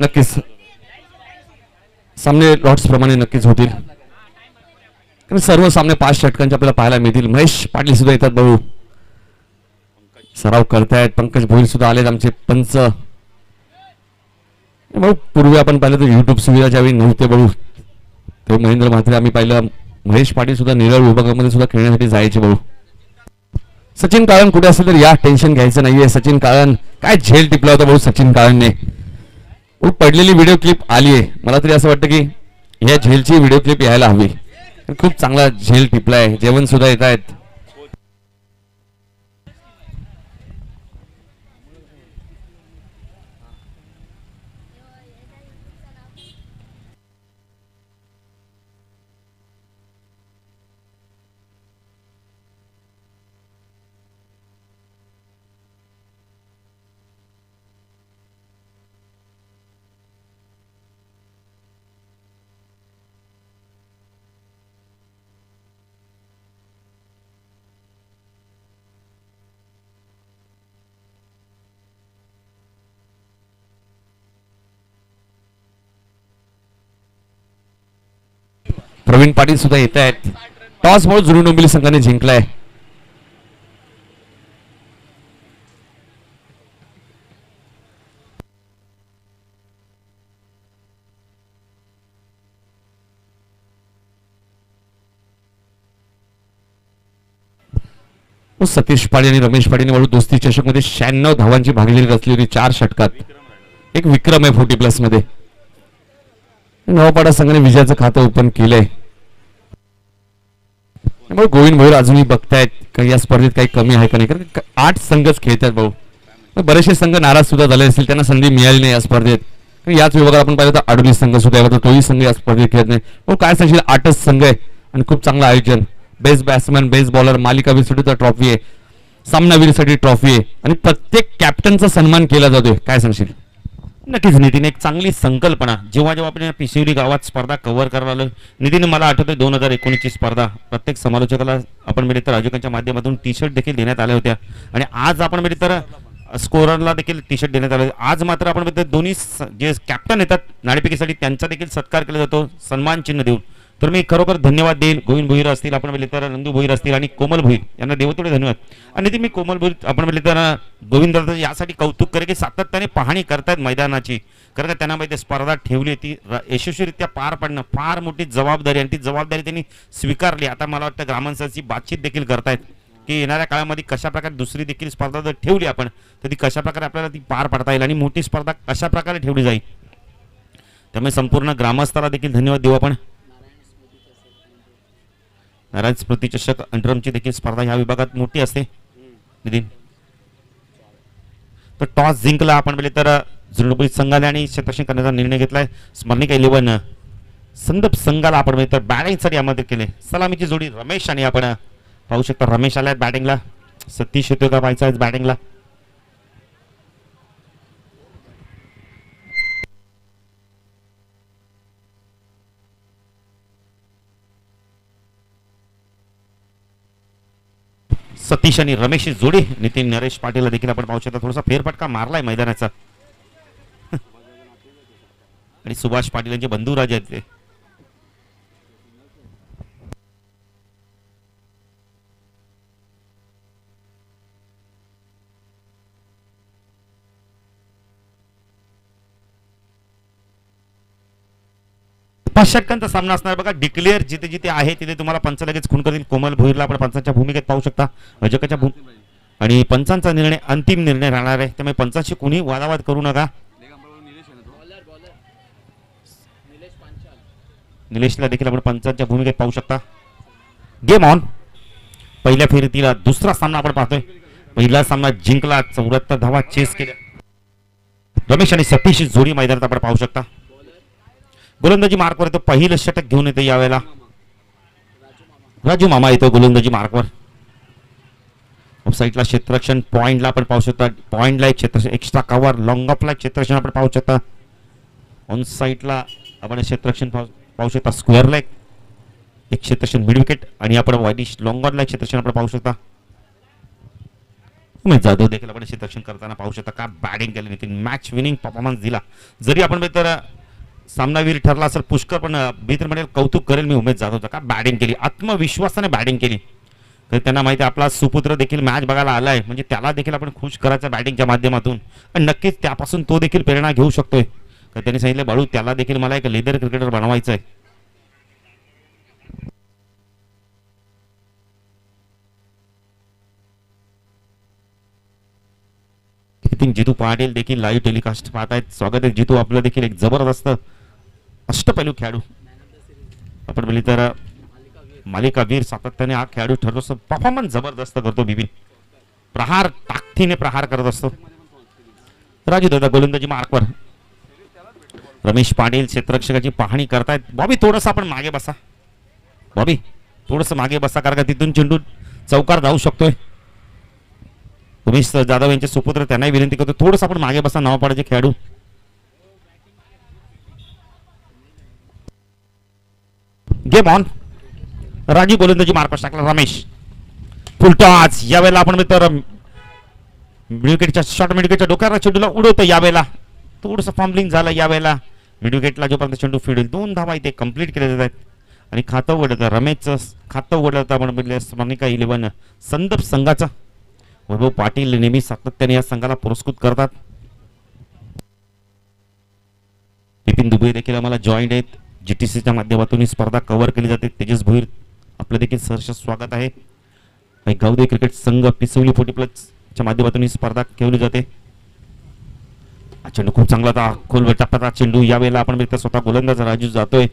नक्कीच सामने लॉट्स प्रमाणे नक्कीच होतील, कारण सर्व सामने 5 षटकांचे आपल्याला पाहायला मिळतील. महेश पाटील सुद्धा येतात भाऊ, सराव करतायत. पंकज भोईर सुद्धा आलेत आमचे पंच. भाऊ पूर्वी आपण पाहिलं तर युट्यूब सुविधा ज्यावेळी नव्हते भाऊ, तेव्हा महेंद्र म्हात्रे आम्ही पाहिलं, महेश पाटील सुद्धा निरळ विभागामध्ये सुद्धा खेळण्यासाठी जायचे भाऊ. सचिन काळन कुठे असेल तर या टेन्शन घ्यायचं नाहीये. सचिन काळन काय झेल टिपला होता भाऊ सचिन काळनने. पडलेली व्हिडिओ क्लिप आली आहे, मला तरी असं वाटतं की या झेलची व्हिडिओ क्लिप यायला हवी. खूप चांगला झेल टिपलाय. जेवण सुद्धा येत आहेत. प्रवीण पाटील सुद्धा येत आहेत. टॉस बॉल जुनी डोंबिवली संघाने जिंकलाय. सतीश पाडे आणि रमेश पाडेने वळू दोस्ती चषक मध्ये 96 धावांची भागीदारी रचली होती 4 षटकात. एक विक्रम आहे 40+ मध्ये. नवापाडा संघाने विजयाचं खातं ओपन केलंय. गोविंद भोईर अजूनही बघतायत या स्पर्धेत काही कमी आहे का नाही, कारण 8 संघच खेळतात भाऊ. बरेचसे संघ नाराज सुद्धा झाले असतील, त्यांना संधी मिळाली नाही या स्पर्धेत. याच विभागात आपण पाहिलं तर आडोली संघ सुद्धा आहे, तोही संघ या स्पर्धेत खेळत नाही. काय सांगशील, 8च संघ आहे आणि खूप चांगलं आयोजन. बेस्ट बॅट्समॅन, बेस्ट बॉलर, मालिकावीरसाठी ट्रॉफी आहे, सामनावीरसाठी ट्रॉफी आहे आणि प्रत्येक कॅप्टनचा सन्मान केला जातोय. काय सांगशील? नक्कीच नितीन, एक चांगली संकल्पना. जेव्हा आपण पिशिवली गावात स्पर्धा कव्हर करायला आलो नितीन, मला आठवतंय 2019 ची स्पर्धा. प्रत्येक समालोचकाला आपण मिळत तर आयोजकांच्या माध्यमातून टी शर्ट देखील देण्यात आल्या होत्या आणि आज आपण मिळत तर स्कोररला देखील टी शर्ट देण्यात आले. आज मात्र आपण मिळत दोन्ही जे कॅप्टन येतात नाणेफेकीसाठी त्यांचा देखील सत्कार केला जातो सन्मान चिन्ह देऊन. तर मी खरोखर धन्यवाद देईल. गोविंद भोईर असतील, आपण मिळत तर नंदू भोईर असतील आणि कोमल भोईर यांना देवतोडे धन्यवाद. आणि ते मी कोमल भोईर आपण मिळत तर गोविंद यासाठी कौतुक करे की सातत्याने पाहणी करतायत मैदानाची. कारण का त्यांना माहिती स्पर्धा ठेवली ती यशस्वीरित्या पार पाडणं फार मोठी जबाबदारी आणि ती जबाबदारी त्यांनी स्वीकारली. आता मला वाटतं ग्रामस्थांची बातचीत देखील करतायत की येणाऱ्या काळामध्ये कशा प्रकारे दुसरी देखील स्पर्धा जर ठेवली आपण तर ती कशा प्रकारे आपल्याला ती पार पाडता येईल आणि मोठी स्पर्धा कशा प्रकारे ठेवली जाईल. त्यामुळे संपूर्ण ग्रामस्थाला देखील धन्यवाद देऊ आपण. नारायण स्मृती चषक अंडरमची देखील स्पर्धा ह्या विभागात मोठी असते नितीन. तर टॉस जिंकला आपण म्हणजे तर जुळबुळी संघाने आणि क्षेत्ररक्षण करण्याचा निर्णय घेतलाय. स्मरणिका 11 संदप संघाला आपण म्हणजे तर बॅटिंगसाठी आमंत्रित केले. सलामीची जोडी रमेश आणि आपण पाहू शकता रमेश आलाय बॅटिंगला. सतीश येतोय का पाहायचा आहे बॅटिंगला. सतीश आणि रमेशची जोडी नितीन नरेश पाटीलला देखील आपण पाहू शकता. थोडासा फेरफटका मारलाय मैदानाचा आणि सुभाष पाटील यांचे बंधू राजे आहेत ते. षटकांचा सामना असणार बघा. डिक्लेअर जिथे जिथे आहे तिथे तुम्हाला पंच लगेच खून करतील. कोमल भोईरला आपण पंचांच्या भूमिकेत पाहू शकता, अजकाच्या आणि पंचांचा निर्णय अंतिम निर्णय राहणार आहे. त्यामुळे पंचांशी कुणी वादावाद करू नका. निलेशला देखील आपण पंचांच्या भूमिकेत पाहू शकता. Game on. पहिल्या फेरीतीला दुसरा सामना आपण पाहतोय. पहिला सामना जिंकला, 74 धावा चेस केल्या. रमेश आणि सतीश जोडी मैदानात आपण पाहू शकता. गोलंदाजी मार्कवर तो पहिलं षटक घेऊन येतो यावेळेला राजू मामा येतो गोलंदाजी मार्कवर. ऑफसाईडला क्षेत्ररक्षण, पॉइंटला आपण पाहू शकता. पॉइंटला एक क्षेत्ररक्षण एक्स्ट्रा कव्हर, लॉंग ऑफला क्षेत्ररक्षण आपण पाहू शकता. ऑन साईडला आपण क्षेत्ररक्षण पाहू शकता. स्क्वेअरला एक क्षेत्ररक्षण मिड विकेट आणि आपण वाईडिश लॉंग ऑनला क्षेत्ररक्षण आपण पाहू शकता. उमेश जाधव देखील आपण क्षेत्ररक्षण करताना पाहू शकता का बॅटिंग केली नितीन मॅच विनिंग परफॉर्मन्स दिला. जरी आपण तर सामनावीर ठरला असेल पुष्कर पण मी तर म्हणेल कौतुक करेल मी उमेश जाधवचा का बॅटिंग केली आत्मविश्वासाने बॅटिंग केली. तर त्यांना माहिती आहे आपला सुपुत्र देखील मॅच बघायला आलाय म्हणजे त्याला देखील आपण खुश करायचं बॅटिंगच्या माध्यमातून आणि नक्कीच त्यापासून तो देखील प्रेरणा घेऊ शकतोय. तर त्यांनी सांगितलं बाळू त्याला देखील मला एक लेदर क्रिकेटर बनवायचं आहे. नितीन जितू पाटील देखील लाईव्ह टेलिकास्ट पाहत आहेत. स्वागत आहे जितू आपलं देखील एक जबरदस्त अष्टपैलू खेळाडू आपण बोलली तर मालिकावीर सातत्याने हा खेळाडू ठरतो असतो परफॉर्मन्स जबरदस्त करतो. बिपिन प्रहार ताकदीने प्रहार करत असतो. राजू दादा गोलंदाजी मार्कवर रमेश पाटील क्षेत्ररक्षकाची पाहणी करतायत. बॉबी थोडंसं आपण मागे बसा बॉबी थोडंसं मागे बसा कारण का तिथून चेंडू चौकार जाऊ शकतोय. उमेश जाधव यांचे सुपुत्र त्यांनाही विनंती करतो थोडंसं आपण मागे बसा नावापाड्याचे खेळाडू. गेम ऑन राजू गोलंदाजी मार्कवर टाकला रमेश फुलटॉस यावेळेला आपण मित्र मिडविकेटच्या शॉर्ट मिडविकेटच्या डोक्याला चेंडूला उडवतं. यावेळेला थोडंसं फॉर्मलिंग झालं. यावेळेला मिडविकेटला जोपर्यंत चेंडू फीड होईल 2 धावा इथे कंप्लीट केले जात आहेत आणि खातं उघडलं रमेशचं खातं उघडलं होतं आपण म्हटलं स्मरणिका 11 संदप संघाचा वैभव पाटील नेहमी सातत्याने या संघाला पुरस्कृत करतात. बिपिन दुबे देखील आम्हाला जॉईंट आहेत. जीटीसीच्या माध्यमातून ही स्पर्धा कव्हर केली जाते. तेजस भोईर आपलं देखील सहर्ष स्वागत आहे. गावदे क्रिकेट संघ पिसवली 40+ माध्यमातून ही स्पर्धा खेळली जाते. चेंडू खूप चांगला होता खोल टप्प्याचा चेंडू. यावेळेला आपण स्वतः गोलंदाज राजू जातोय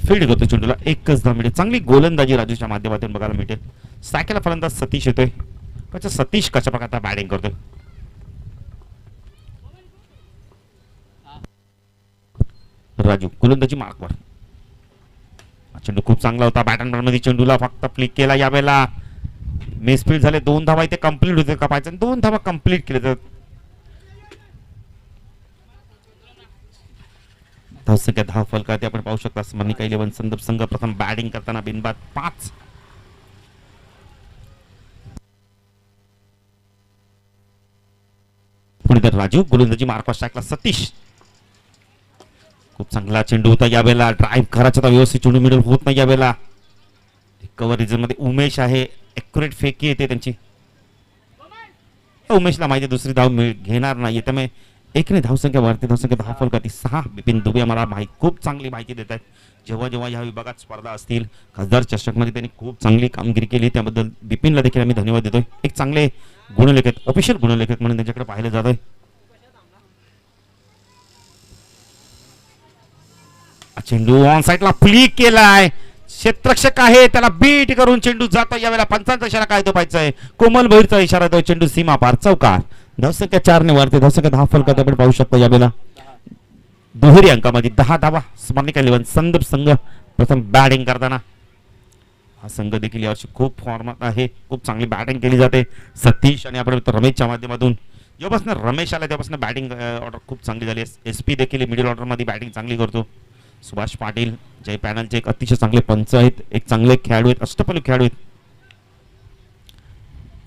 फील्ड करतो चेंडूला. एकच धाव मिळते. चांगली गोलंदाजी राजूच्या माध्यमातून बघायला मिळते. सायकल फलंदाज सतीश येतोय. अच्छा सतीश कशा प्रकारे बॅटिंग करतोय. राजू गोलंदाजी मार्कवर चेंडू खूप चांगला होता. बॅटन मध्ये चेंडूला फक्त फ्लिक केला. यावेळेला मिसफील्ड झाले. 2 धावा इथे कंप्लीट होते का पाहिजे 2 धावा कंप्लीट केले तर धावसंख्या धाव फलकात आपण पाहू शकता. स्मरणिका 11 संदर्भ संघ प्रथम बॅटिंग करताना बिनबाद 5. पुढे तर राजू गोलंदाजी मार्कवर टाकला सतीश खूप चांगला चेंडू होता. यावेळेला ड्राईव्ह करायचा होता व्यवस्थित चेंडू मिडल होत नाही. यावेळेला कव्हर रिजन मध्ये उमेश आहे. ॲक्युरेट फेकी येते त्यांची. उमेशला माहिती दुसरी धाव घेणार नाही त्यामुळे एकने धावसंख्या वाढते. धावसंख्या धाव फलकाती 6. बिपिन दुबे आम्हाला खूप चांगली माहिती देत आहेत. जेव्हा जेव्हा या विभागात स्पर्धा असतील खासदार चषकमध्ये त्यांनी खूप चांगली कामगिरी केली त्याबद्दल बिपिनला देखील आम्ही धन्यवाद देतोय. एक चांगले गुणलेखक ऑफिशियल गुणलेखक म्हणून त्यांच्याकडे पाहिलं जात आहे. चेंडू ऑन साईडला फ्लिक केलाय. क्षेत्ररक्षक आहे त्याला बीट करून चेंडू जातो. यावेळेला पंचांचा इशारा काय तो पाहिजे आहे. कोमल भोईरचा इशारा तो चेंडू सीमा पार चौकार. धावसंख्या 4 ने वाढते. धावसंख्या 10 फलकात आपण पाहू शकतो. यावेळेला दुहेरी अंकामध्ये 10 धावा. स्मरणिका 11 संदर्भ संघ प्रथम बॅटिंग करताना हा संघ देखील यावर्षी खूप फॉर्मात आहे. खूप चांगली बॅटिंग केली जाते. सतीश आणि आपण रमेशच्या माध्यमातून जेव्हापासून रमेश आला तेव्हापासून बॅटिंग ऑर्डर खूप चांगली झाली. SP देखील मिडल ऑर्डरमध्ये बॅटिंग चांगली करतो. सुभाष पाटील जे पॅनलचे एक अतिशय चांगले पंच आहेत. एक चांगले खेळाडू आहेत. अष्टपैलू खेळाडू आहेत.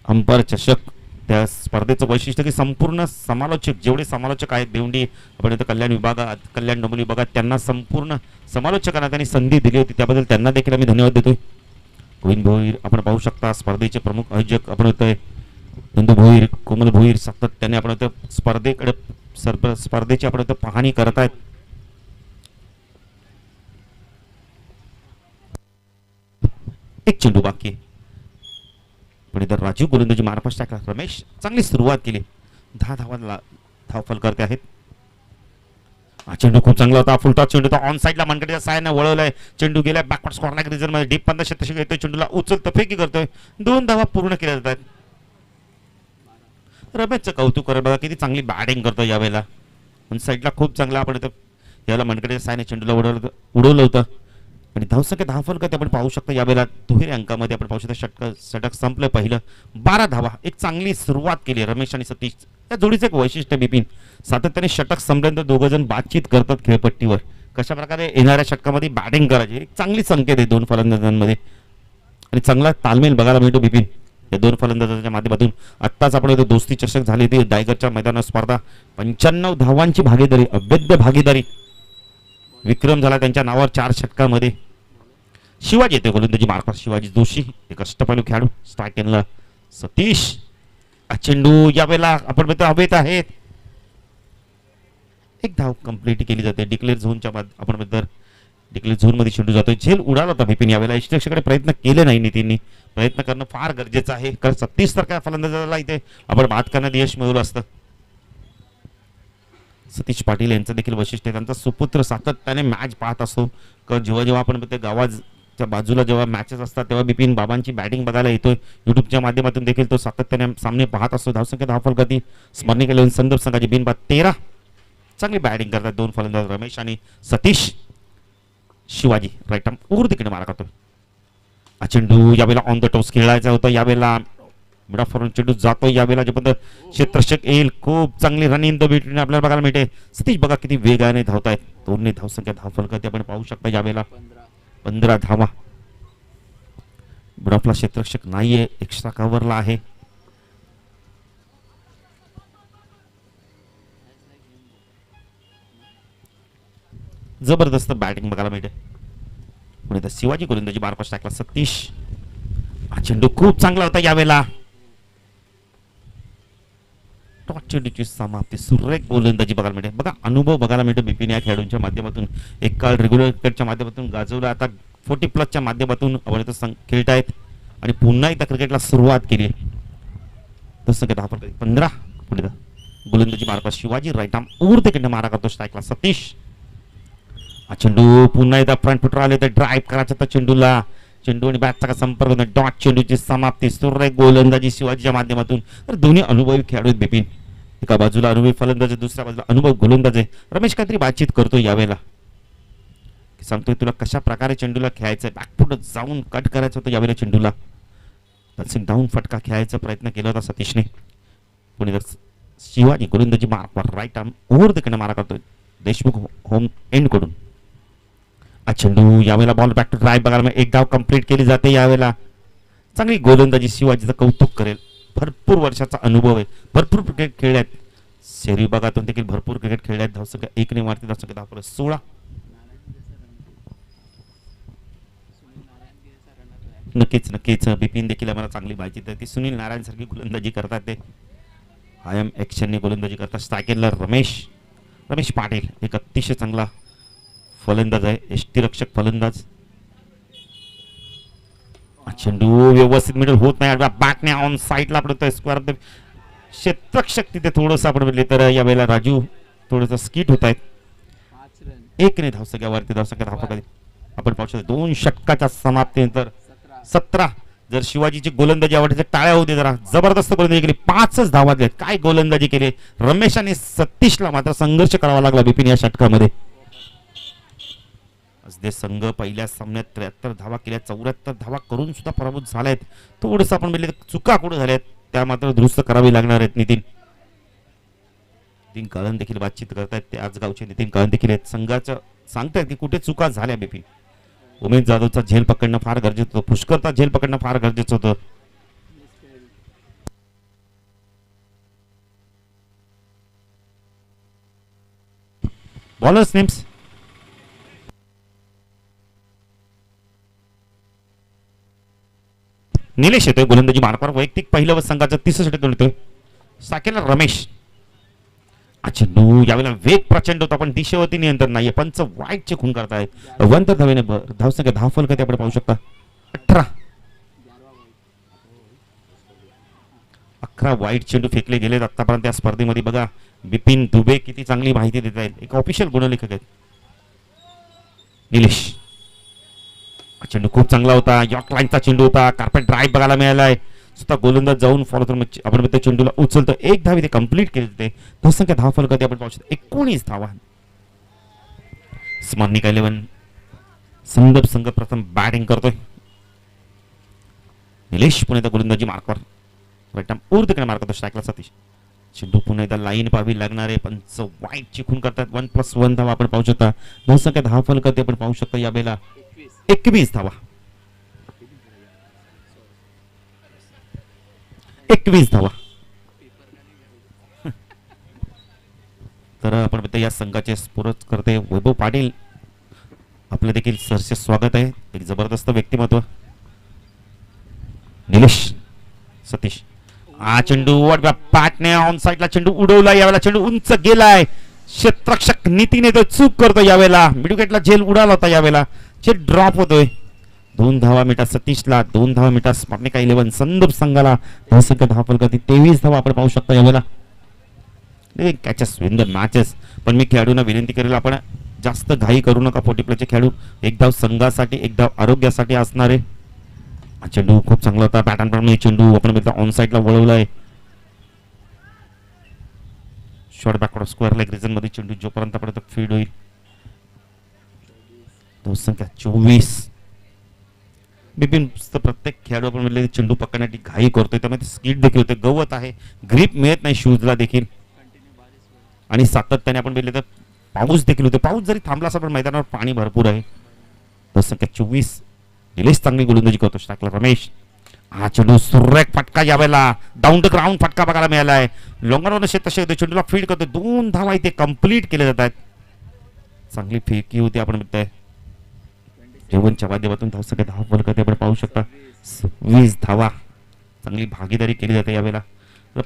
अंपर चषक त्या स्पर्धेचं वैशिष्ट्य की संपूर्ण समालोचक जेवढे समालोचक आहेत भिवंडी आपण इथं कल्याण विभागात कल्याण डोंबिवली विभागात त्यांना संपूर्ण समालोचकांना त्यांनी संधी दिली होती त्याबद्दल त्यांना देखील आम्ही धन्यवाद देतोय. गोविंद भोईर आपण पाहू शकता स्पर्धेचे प्रमुख आयोजक आपण होतोय. नंदू भोईर कोमल भोईर सातत्याने आपण होतं स्पर्धेकडे स्पर्धेची आपण होतं पाहणी करत आहेत. एक चेंडू बाकी पण इधर राजू गोलंदाजी मार्फत टाकला. रमेश चांगली सुरुवात केली. 10 धावांना धाव फलकावरती आहेत. हा चेंडू खूप चांगला होता. फुलटॉस चेंडू होता. ऑन साईडला मनगडीच्या साहाय्याने वळवलाय. चेंडू गेलाय बॅकवर्ड स्कॉर्नर रिजन मध्ये डीप 15 क्षेत्ररक्षक येतोय. चेंडूला उचलतो फेकी करतोय. 2 धावा पूर्ण केल्या जातात. रमेशचं कौतुक करत बघा किती चांगली बॅटिंग करतो यावेळेला. पण साईडला खूप चांगला आपण यावेळेला मनगडीच्या साहाय्याने चेंडूला उडवलं होतं आणि धावसंख्या 10 फलकात आपण पाहू शकतो. यावेळेला दुहेरी अंकामध्ये आपण पाहू शकतो षटक संपलं पहिलं. 12 धावा. एक चांगली सुरुवात केली रमेश आणि सतीश या जोडीचं एक वैशिष्ट्य बिपिन सातत्याने षटक संपल्यानंतर दोघं जण बातचीत करतात खेळपट्टीवर कशा प्रकारे येणाऱ्या षटकामध्ये बॅटिंग करायची. एक चांगली संकेत आहे 2 फलंदाजांमध्ये आणि चांगला तालमेल बघायला मिळतो. बिपिन या दोन फलंदाजांच्या माध्यमातून आत्ताच आपण इथे दोस्ती चषक झाली ती दायगरच्या मैदानात स्पर्धा 95 धावांची भागीदारी, अभेद्य भागीदारी विक्रम झाला त्यांच्या नावावर 4 षटकामध्ये. शिवाजी येते गोलंदाजी मार्फत, शिवाजी जोशी एक अष्टपैलू खेळाडू. स्ट्रायकेनला सतीश. चेंडू यावेळेला आपण म्हणतो हवेत आहेत. एक धाव कंप्लीट केली जाते डिक्लेअर झोनच्या आपण म्हणतो डिक्लेअर झोन मध्ये चेंडू जातोय. झेल उडाला होता बिपिन यावेळेला. यष्टीरक्षकाकडे प्रयत्न केले नाही नितीननी. प्रयत्न करणं फार गरजेचं आहे कारण 36 तर काय फलंदाजाला इथे आपण बाद करण्यात यश मिळवलं असतं. सतीश पाटील यांचं देखील वैशिष्ट्य त्यांचा सुपुत्र सातत्याने मॅच पाहत असतो. कारण जेव्हा जेव्हा आपण ते गावाच्या बाजूला जेव्हा मॅचेस असतात तेव्हा बिपिन बाबांची बॅटिंग बघायला येतोय. युट्यूबच्या माध्यमातून देखील तो सातत्याने सामने पाहत असतो. धावसंख्या धावफल गती स्मरणीय केलेली संदर्भ संघाची बिनबाद 13. चांगली बॅटिंग करतात दोन फलंदाज रमेश आणि सतीश. शिवाजी राईट आर्म उर तिकडे मारा करतोय. चेंडू यावेळेला ऑन द टॉस खेळायचा होता. यावेळेला मिडाफोरून चेंडू जातो. यावेळेला जे पण क्षेत्ररक्षक येईल. खूप चांगली रन इन द बिटवीन आपल्याला बघायला मिळते. सतीश बघा किती वेगाने धावतायत. दोन्ही धावसंख्या धावफल गती आपण पाहू शकता. यावेळेला 15 धावा. मिडाफला क्षेत्ररक्षक नाहीये, एक्स्ट्रा कव्हरला आहे. जबरदस्त बॅटिंग बघायला मिळते. पुढे शिवाजी गोलंदाजी बारपास टाकला. सतीश चेंडू खूप चांगला होता. यावेळेला चेंडूची समाप्ती सुरेख गोलंदाजी बघायला मिळते. बघा अनुभव बघायला मिळतो बिपिन या खेळाडूंच्या माध्यमातून. एक काळ रेग्युलर क्रिकेटच्या माध्यमातून गाजवला, आता 40+ माध्यमातून आपण खेळतायत आणि पुन्हा एकदा क्रिकेटला सुरुवात केली. तसं काय 15 पुढे गोलंदाजी मारपास शिवाजी राईट आर्म उर तिकडे मारा करतो. स्ट्राईकला सतीश. चेंडू पुन्हा एकदा फ्रंट फुटर आले तर ड्राईव्ह करायचा तर चेंडूला. चेंडू आणि बॅटचा संपर्क होतो. डॉट चेंडूची समाप्ती सुरेख गोलंदाजी शिवाजीच्या माध्यमातून. तर दोन्ही अनुभवी खेळाडू आहेत बिपिन. एका बाजूला अनुभवी फलंदाज, दुसऱ्या बाजूला अनुभव गोलंदाज आहे. रमेश काहीतरी बातचीत करतो यावेळेला. सांगतोय तुला कशा प्रकारे चेंडूला खेळायचं, बॅकफुट जाऊन कट करायचं होतं यावेळेला चेंडूला. डाऊन फटका खेळायचा प्रयत्न केला होता सतीशने. पुढे शिवाजी गोलंदाजी मार राईट आर्म ओव्हर तिकडे मारा करतोय देशमुख होम एंड कडून. चेंडू यावेळेला बॉल बॅक टू ड्राईव्ह बघायला एक धाव कंप्लीट केली जाते. यावेळेला चांगली गोलंदाजी शिवाजीचं कौतुक करेल. भरपूर वर्षाचा अनुभव आहे, भरपूर क्रिकेट खेळल्यात. शहरी विभागातून देखील भरपूर क्रिकेट खेळल्यात. धावसंख्या 1 ने मारती, धावसंख्या धावफलक 16. नक्कीच नक्कीच बिपिन देखील आम्हाला चांगली माहिती देते. सुनील नारायण सारखी गोलंदाजी करतात ते. आय एम ॲक्शनने गोलंदाजी करतात. स्ट्रायकेनला रमेश पाटील एक अतिशय चांगला फलंदाज आहे, यष्टीरक्षक फलंदाज. चेंडू व्यवस्थित मिडल होत नाही. बॅटने ऑन साईडला पडतोय स्क्वेअर. क्षेत्ररक्षक तिथे थोडंसं आपण म्हटले तर यावेळेला राजू थोडंसं स्किट होत आहेत. 1 ने धावसंख्यावरती धावसंख्या धावफलक आपण पाहू शकतो. 2 षटकाच्या समाप्तीनंतर 17. जर शिवाजीची गोलंदाजी आवडते टाळ्या होते जरा. जबरदस्त गोलंदाजी केली. 5च धावा दिलेत. काय गोलंदाजी केली. रमेश आणि सतीशला मात्र संघर्ष करावा लागला बिपिन या षटकामध्ये. संघ पहिल्या सामन्यात 73 धावा केल्या, 74 धावा करून सुद्धा पराभूत झाल्यात. थोडंसं आपण म्हणले चुका कुठे झाल्यात त्या मात्र दुरुस्त करावी लागणार आहेत. नितीन कळण देखील बातचीत करतायत. ते आज गावचे नितीन कळण देखील आहेत. संघाचं सांगतायत की कुठे चुका झाल्या बिपिन. उमेश जाधवचा झेल पकडणं फार गरजेचं होतं. पुष्करचा झेल पकडणं फार गरजेचं होतं. बॉलर्स नेम्स निलेश येतोय गोलंदाजी मार्फत. वैयक्तिक पहिलं संघाचं 30 षटक येतोय. साकेला रमेश. चेंडू यावेळेला वेग प्रचंड होता पण दिशेवरती नियंत्रण नाहीये. पंच वाईटचे खून करतायत. 1 धावेने धावसंख्या धावफल कधी आपण पाहू शकता 18. 11 वाईट चेंडू फेकले गेलेत आतापर्यंत या स्पर्धेमध्ये. बघा बिपिन दुबे किती चांगली माहिती देत आहेत. एक ऑफिशियल गुणलेखक आहेत निलेश. चेंडू खूप चांगला होता. यॉर्क लाईनचा चेंडू होता. कार्पेट ड्राईव्ह बघायला मिळालाय. स्वतः गोलंदाज जाऊन फॉलो करून आपण त्या चेंडूला उचलतो. 1 धाव इथे कंप्लीट केली होते. धावसंख्या धावफल कधी आपण पाहू शकतो 19 धावा. स्मरणिका 11 संदर्भ संघ प्रथम बॅटिंग करतोय. निलेश पुणे गोलंदाजी मार्कवर राईट आर्म उर तिकडे मार करतो. स्ट्राईकला सतीश. चेंडू पुन्हा एकदा लाईन पाहावी लागणार आहे. पंच वाईट चिखून करतात. 1+1 धावा आपण पाहू शकता. धावसंख्या धावफल कधी आपण पाहू शकता यावेळेला 21 धावा. 21 धावा. तर आपण बघतो या संघाचे स्फूर्तकर्ते वैभव पाटील आपलं देखील सरसे स्वागत आहे. एक जबरदस्त व्यक्तिमत्व. निलेश सतीश हा चेंडू पाटने ऑन साईडला चेंडू उडवला. यावेळेला चेंडू उंच गेलाय. क्षेत्ररक्षक नीतीने तो चूक करतो. यावेळेला मिडविकेटला झेल उडाला होता. यावेळेला झेल ड्रॉप होतोय. 2 धावा मिळतात सतीशला. 2 धावा मिळतात स्मरणिका 11 संदूप संघाला. धावसंख्या धावा फलकातील 23 धावा आपण पाहू शकता. यावेळेला कॅचेस विन द मॅचेस. पण मी खेळाडूंना विनंती करेल आपण जास्त घाई करू नका. 40 प्लसचे खेळाडू एक धाव संघासाठी एक धाव आरोग्यासाठी असणारे. चेंडू खूप चांगला होता. पॅटर्न प्रमाणे चेंडू आपण ऑन साईडला वळवलाय. Short backward square leg region मध्ये चेंडू जोपर्यंत पर्यंत फीड होईल. धावसंख्या 24. बिपिन प्रत्येक खेळाडू आपण म्हणले चेंडू पकडण्यासाठी घाई करतोय. त्यामुळे स्किड देखील होते. गवत आहे. ग्रिप मिळत नाही शूजला देखील. आणि सातत्याने आपण बघितलं तर पाऊस देखील होते. पाऊस जरी थांबला असला पण मैदानावर पाणी भरपूर आहे. धावसंख्या 24. निलेश चांगली गोलंदाजी करतो. स्ट्राईकला रमेश. हा चेंडू सुरेख फटका यावेळेला डाऊन द ग्राउंड फटका बघायला मिळाला आहे. लॉंगरवर तसे होते. चेंडूला फीड करतो. 2 धावा इथे कंप्लीट केले जात आहेत. चांगली फेकी होती आपण बघताय. जेवणच्या माध्यमातून धावसंख्या 10 फलकात आपण पाहू शकता. 20 धावा. चांगली भागीदारी केली जाते यावेळेला.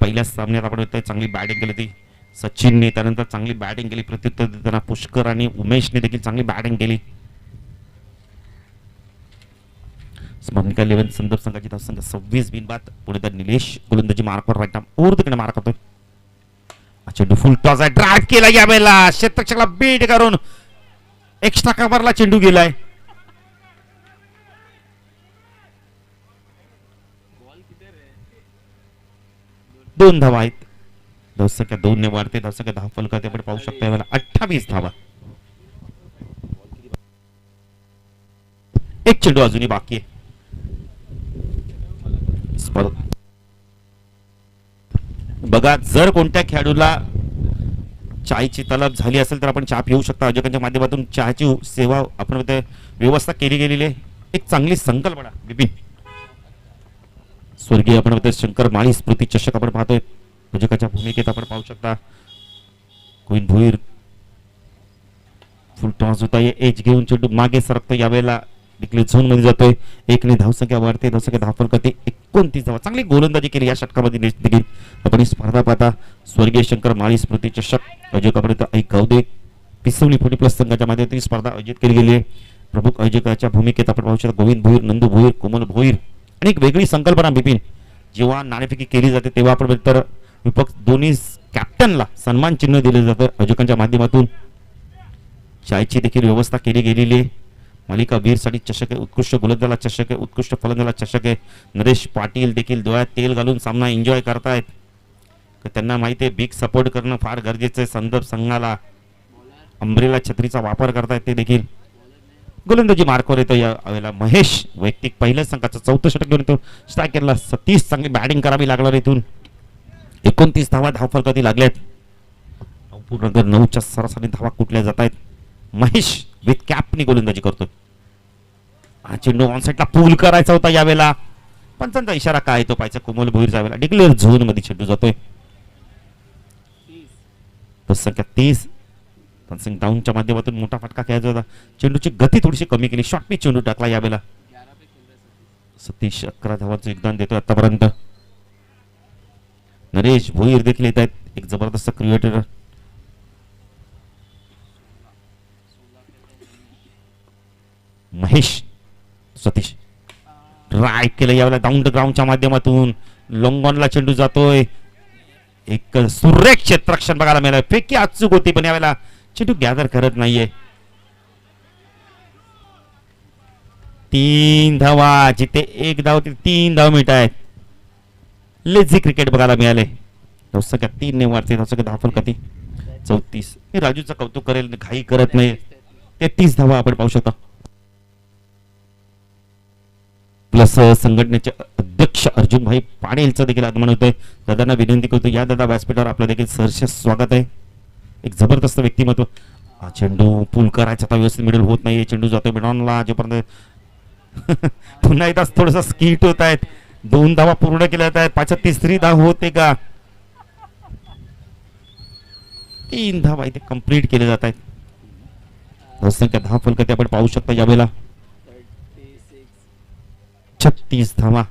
पहिल्याच सामन्यात आपण बघताय चांगली बॅटिंग केली होती सचिनने. त्यानंतर चांगली बॅटिंग केली. प्रत्युत्तर देताना पुष्कर आणि उमेशने देखील चांगली बॅटिंग केली. स्मरणिका 11 संदर्भ संघाची धावसंख्या 26 बिनबाद. पुढे तर निलेश गोलंदाजी मार्कवर राईट आर्म तिकडे मार करतोय. चेंडू फुल टॉस आहे. ड्राईव्ह केला यावेळेला. क्षेत्ररक्षकाला बीट करून एक्स्ट्रा कव्हरला चेंडू गेलाय. दोन धावा आहेत. धावसंख्या 2 ने वाढते. धावसंख्या 10 फलकात आपण पाहू शकता. यावेळेला 28 धावा. एक चेंडू अजूनही बाकी आहे. बघा जर कोणत्या खेळाडूला चायची तलब झाली असेल तर आपण चहा पिऊ शकता. आयोजकांच्या माध्यमातून चहाची सेवा आपण व्यवस्था केली गेलेली आहे. एक चांगली संकल्पना. बिपिन स्वर्गीय आपण शंकर माळी स्मृती चषक आपण पाहतोय. आयोजकाच्या भूमिकेत आपण पाहू शकता. कोइन भुईर फुल टॉस होता. एज घेऊन चेंडू मागे सरकतो. यावेळेला डिक्लेअर झोन मध्ये जातोय. 1 ने धावसंख्या वाढते. धावसंख्या 10 फलकात 29 धावा. चांगली गोलंदाजी केली या षटकामध्ये देखील. आपण ही स्पर्धा पाहता स्वर्गीय शंकर माळी स्मृती चषक आयोजकापर्यंत ऐक गावदे पिसवली 40 प्लस संघाच्या माध्यमातून स्पर्धा आयोजित केली गेली आहे. प्रमुख आयोजकाच्या भूमिकेत आपण पाहू शकता गोविंद भोईर, नंदू भोईर, कोमल भोईर. आणि एक वेगळी संकल्पना बिपिन. जेव्हा नाणेफेकी केली जाते तेव्हा आपण तर विपक्ष दोन्ही कॅप्टनला सन्मान चिन्ह दिले जातं. आयोजकांच्या माध्यमातून चायची देखील व्यवस्था केली गेलेली आहे. मालिका वीरसाठी चषक आहे. उत्कृष्ट गोलंदाजाला चषक आहे. उत्कृष्ट फलंदाजाला चषक आहे. नरेश पाटील देखील डोळ्यात तेल घालून सामना एन्जॉय करतायत. त्यांना माहिती आहे बिग सपोर्ट करणं फार गरजेचं आहे. संदर्भ संघाला अंब्रेला छत्रीचा वापर करतायत ते देखील. गोलंदाजी मार्कवर येतो यावेळेला महेश. वैयक्तिक पहिल्याच संघाचं 4थं षटक घेऊन येतो. स्ट्रायकरला 30 चांगली बॅटिंग करावी लागणार. इथून 29 धावा धावफलकातील लागल्यात. पूर्ण 9च्या सरासरी धावा कुठल्या जात आहेत. महेश विथ कॅपनी गोलंदाजी करतो. हा चेंडू ऑन साईडला पूल करायचा होता यावेळेला. पंचांचा इशारा काय तो पाहायचा. कोमल भोईर जावेला डिक्लेअर झोन मध्ये चेंडू जातोय. संख्या 30. सिंग डाऊनच्या माध्यमातून मोठा फटका खेळायचा होता. चेंडूची गती थोडीशी कमी केली. शॉर्ट पिच चेंडू टाकला यावेळेला. सतीश 11 धावांचं योगदान देतोय आतापर्यंत. नरेश भोईर देखील येत आहेत. एक जबरदस्त क्रिएटर. महेश सतीश ड्राईव्ह केलं यावेळेला डाऊन द ग्राउंडच्या माध्यमातून. लॉंग ऑनला चेंडू जातोय. एक सुरेख क्षेत्ररक्षण बघायला मिळालं. फेकी अचूक होती पण यावेळेला चेंडू गॅदर करत नाहीये. 3 धावा. जिथे 1 धाव तिथे 3 धाव मिळत आहेत. लेझी क्रिकेट बघायला मिळाले. धावसंख्या 3 ने वाढते. धावसंख्या 10 फलकाती 34. मी राजूचं कौतुक करेल. घाई करत नाही. 33 धावा आपण पाहू शकता. प्लस संघटनेचे अध्यक्ष अर्जुन भाई पाटीलचं देखील आगमन होतंय. दादांना विनंती करतो या दादा व्यासपीठावर आपलं देखील सहर्ष स्वागत आहे. एक जबरदस्त व्यक्तिमत्व. चेंडू पूल करायचा आता व्यवस्थित मिडल होत नाही. चेंडू जातोय मिडॉनला. जोपर्यंत पुन्हा एकदा थोडंसं स्किट होत आहेत. 2 धावा पूर्ण केल्या जात आहेत. पाचच्या तिसरी धाव होते का? 3 धावा इथे कंप्लीट केले जात आहेत. धावसंख्या 10 फलक आपण पाहू शकता यावेळेला 36 धावा.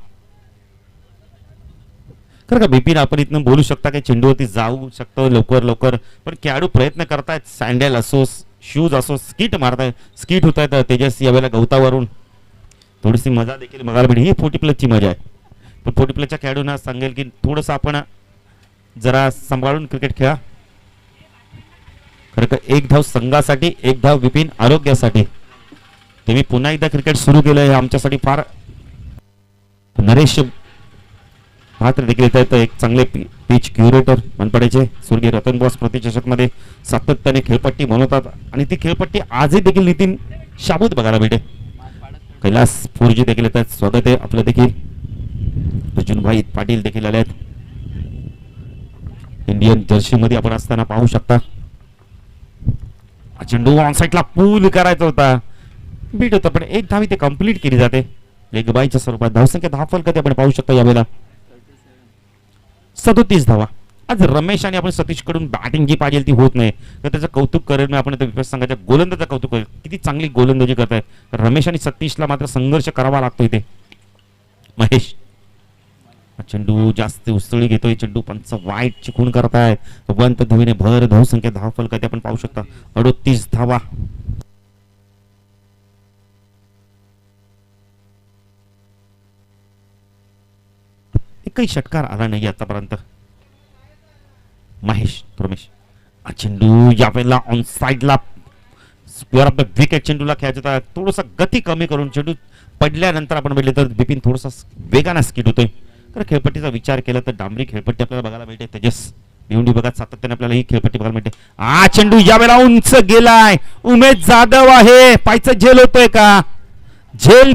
खरं का बिपिन, आपण इथनं बोलू शकता की चेंडूवरती जाऊ शकतो लवकर लवकर, पण खेळाडू प्रयत्न करतायत. सँडल असो, शूज असो, स्किट मारतायत, स्किट होत आहेत तेजस यावेळेला गवतावरून. थोडीशी मजा देखील बघायला भेटेल. ही 40 प्लसची मजा आहे. पण 40 प्लसच्या खेळाडूंना सांगेल की थोडंसं आपण जरा सांभाळून क्रिकेट खेळा. खरं का एक धाव संघासाठी, एक धाव विपिन आरोग्यासाठी. तुम्ही पुन्हा एकदा क्रिकेट सुरू केलं हे आमच्यासाठी फार. नरेश मात्र देखील येत आहेत एक चांगले पिच क्युरेटर मनपाड्याचे स्वर्गीय रतन बॉस प्रतिचषक मध्ये सातत्याने खेळपट्टी बनवतात आणि ती खेळपट्टी आजही देखील नितीन शाबूत बघायला भेटे. कैलास 4G देखील येत आहेत. स्वागत आहे आपलं देखील. अर्जुनभाई पाटील देखील आले आहेत. इंडियन जर्सी मध्ये आपण असताना पाहू शकता. चेंडू ऑन साईडला पूल करायचा होता, बीट होता, पण एक धाव इथे कंप्लीट केली जाते लेग बायच्या स्वरूपात. धावसंख्या 10 फलक आपण पाहू शकता यावेळेला 37 धावा. आज रमेश आणि आपण सतीश कडून बॅटिंग जी पाहिजे ती होत नाही, तर त्याचं कौतुक करेल मी. आपण विकास संघाच्या गोलंदाजाचं कौतुक करेल. किती चांगली गोलंदाजी करताय रमेश आणि सतीशला. मात्र संघर्ष करावा लागतो इथे. महेश चेंडू जास्त उसळी घेतोय. चेंडू पंच वाईट चिकून करताय. वंत धुवीने भर. धावसंख्या 10 फलक आपण पाहू शकता 38 धावा. एकही षटकार आला नाही आतापर्यंत. महेश रमेश चेंडू यावेळेला ऑन साइडला स्क्वेअर ऑफ द विकेट. चेंडूला खेळायचा होता, थोडासा गती कमी करून चेंडू पडल्यानंतर आपण बघितलं तर बिपिन थोडासा वेगाने स्किट होतोय. तर खेळपट्टीचा विचार केला तर डांबरी खेळपट्टी आपल्याला बघायला मिळते. तेजस भिवंडी बघा सातत्याने आपल्याला ही खेळपट्टी बघायला मिळते. चेंडू यावेळेला उंच गेलाय. उमेश जाधव आहे. पायचा झेल होतोय का? झेल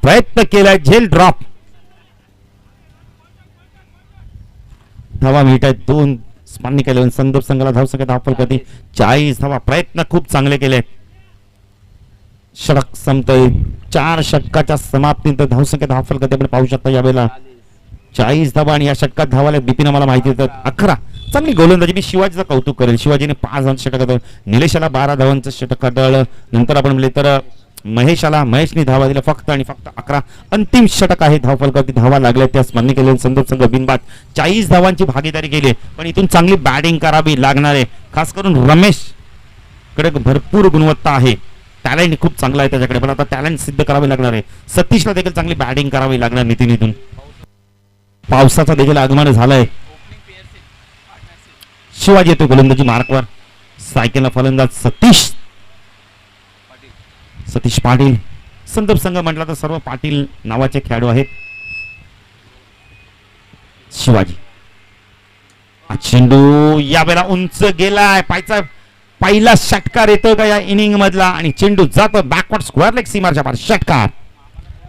प्रयत्न केलाय, झेल ड्रॉप. धावा मिळत आहेत 2. स्मान्य केले संदर्भ संघाला धावसंख्या 10 फलक 40 धावा. प्रयत्न खूप चांगले केले. षटक संपतोय. 4 षटकाच्या समाप्तीनंतर धावसंख्या 10 फलक आपण पाहू शकता यावेळेला 40 धावा. आणि या षटकात धावाला बिपिन आम्हाला माहिती देतात 11. चांगली गोलंदाजी. मी शिवाजीचं कौतुक करेल. शिवाजीने 5 धावांचं षटक आढळलं. निलेशाला 12 धावांचं षटक आढळलं. नंतर आपण म्हणले तर महेशने धावा दिल्या फक्त आणि फक्त 11. अंतिम षटक आहे धावफलकावरती धावा लागल्या त्या स्मरणी केले. संदर्भ संघ बिनबाद 40 धावांची भागीदारी केली. पण इथून चांगली बॅटिंग करावी लागणार आहे. खास करून रमेश कडे भरपूर गुणवत्ता आहे. टॅलेंट खूप चांगला आहे त्याच्याकडे, पण आता टॅलेंट सिद्ध करावे लागणार आहे. सतीशला देखील चांगली बॅटिंग करावी लागणार नितीन. इथून पावसाचा देखील आगमन झालंय. शिवाजी येतो गोलंदाजी मार्कवर. सायकलला फलंदाज सतीश पाटील. संदर्भ संघ म्हटला तर सर्व पाटील नावाचे खेळाडू आहेत. शिवाजी चेंडू यावेळेला उंच गेलाय. पहिला षटकार येतो का या इनिंग मधला? आणि चेंडू जातो बॅकवर्ड स्क्वेअर लेग सीमारच्या पार. षटकार.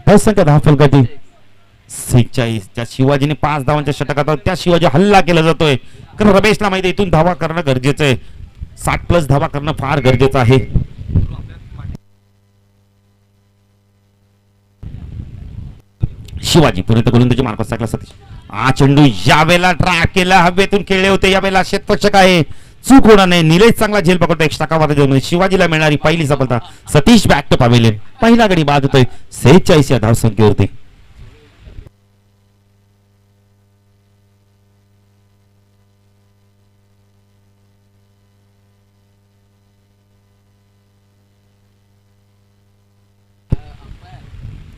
धावसंख्या 10 फलक 46. त्या शिवाजीने 5 धावांच्या षटकात त्या शिवाजी हल्ला केला जातोय. कारण रमेशला माहिती इथून धावा करणं गरजेचं आहे. 60+ धावा करणं फार गरजेचं आहे. शिवाजी पुढे गोलंदाजी मार्फत सायकला सतीश. चेंडू यावेळेला ट्रॅक केला. हवेतून खेळले होते. यावेळेला क्षेत्ररक्षक आहे. चूक होणार नाही. निलेश चांगला झेल पकडतो. एक टाकावर देऊन शिवाजीला मिळणारी पहिली सफलता. Satish back to pavilion. पहिला गडी बाद होतोय 46 या धावसंख्येवरती.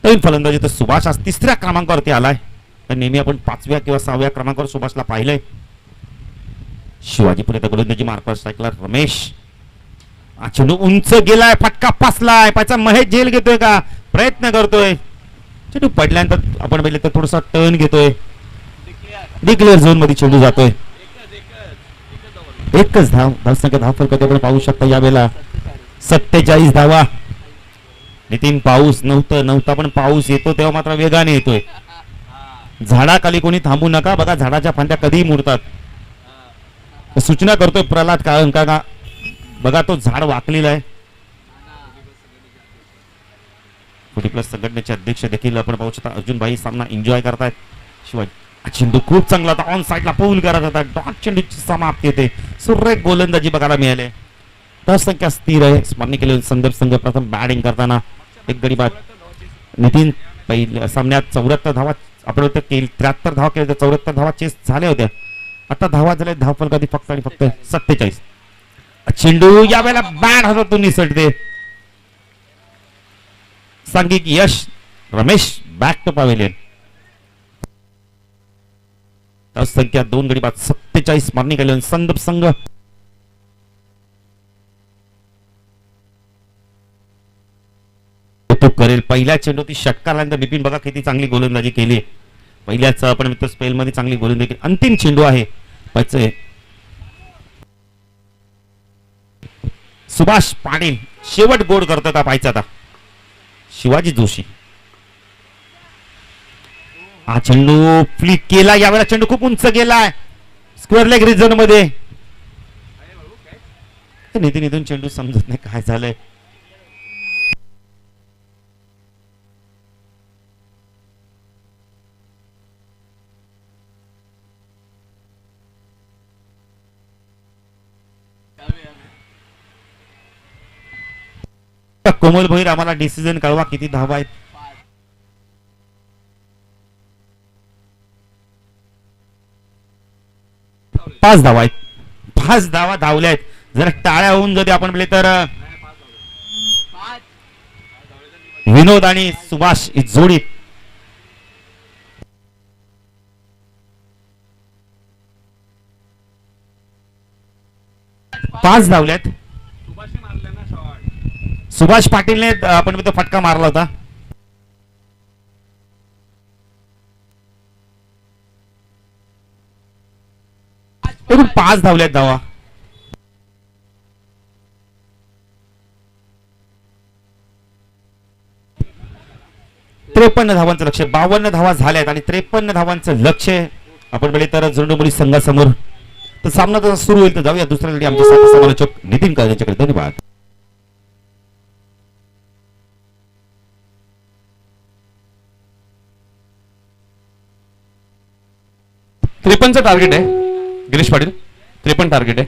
नवीन फलंदाजी तर सुभाष आज 3ऱ्या क्रमांकावरती आलाय. तर नेहमी आपण 5व्या किंवा 6व्या क्रमांकावर सुभाषला पाहिलंय. शिवाजी पुढे गोलंदाजी मार्फत सायकलर रमेश. चेंडू उंच गेलाय. फटका पासलाय. पायचा महेश झेल घेतोय का? प्रयत्न करतोय. चेंडू पडल्यानंतर आपण बघितलं तर थोडासा टर्न घेतोय. डिक्लेअर झोन मध्ये चेंडू जातोय. एकच धावसंख्या 10 फलक आपण पाहू शकता यावेळेला 47 धावा. नितीन पाऊस नव्हता पण पाऊस येतो तेव्हा मात्र वेगाने येतोय. झाडाखाली कोणी थांबू नका. बघा झाडाच्या फांद्या कधीही मुरतात. सूचना करतोय प्रल्हाद काळंका. बघा तो झाड वाकलेला आहे. 40 प्लस संघटनेचे अध्यक्ष देखील आपण पाहू शकता अर्जुन भाई सामना एन्जॉय करतायत. शिवाय चेंडू खूप चांगला होता, ऑन साईडला पूल करत होता, डॉट चेंडूची समाप्ती येते. सुरेख गोलंदाजी बघायला मिळाले. संख्या स्थिर आहे. स्मरणी केलेली संदर्भ संघ प्रथम बॅटिंग करताना एक गडी बाद. नितीन पहिल्या सामन्यात 74 धावा आपण 73 धावा केल्या, 74 धावा चेस झाल्या होत्या. आता धावा झाल्या, धाव फलकाधी फक्त आणि फक्त 47. चेंडू यावेळेला बॅट हातातून निसटते. सांघिक यश रमेश बॅक टू पॅव्हेलियन. संख्या 2 गडी बाद 47. स्मरणी केलेली संदर्भ संघ करेल. पहिल्या चेंडूती षटकारानंतर बिपिन बघा किती चांगली गोलंदाजी केली. पहिल्याच आपण मित्र स्पेल मध्ये चांगली गोलंदाजी केली. अंतिम चेंडू आहे सुभाष पाटील शेवट गोड करतो का पाहायचा आता. शिवाजी जोशी हा चेंडू फ्लिक केला. यावेळेला चेंडू खूप उंच गेलाय स्क्वेअर लेग रिजन मध्ये. नितीन इथून चेंडू समजत नाही काय झालंय. कोमल भैर आम्हाला डिसिजन कळवा किती धावा आहेत. 5 धावा आहेत. 5 धावा धावल्या आहेत. जर टाळ्या होऊन जरी आपण बोलले तर विनोद आणि सुभाष ही जोडी 5 धावल्यात. सुभाष पाटीलने आपण तो फटका मारला होता. एकूण 5 धावल्यात धावा. त्रेपन्न धावांचं लक्ष. 52 धावा झाल्यात आणि 53 धावांचं लक्ष आपण बोलले तर झुंडुमुली संघासमोर. तर सामना जर सुरू होईल तर जाऊया दुसऱ्या लढी आमचे साथी समालोचक नितीन काळे यांच्याकडे. धन्यवाद. 53 टार्गेट आहे गिरीश पाटील. 53 टार्गेट आहे.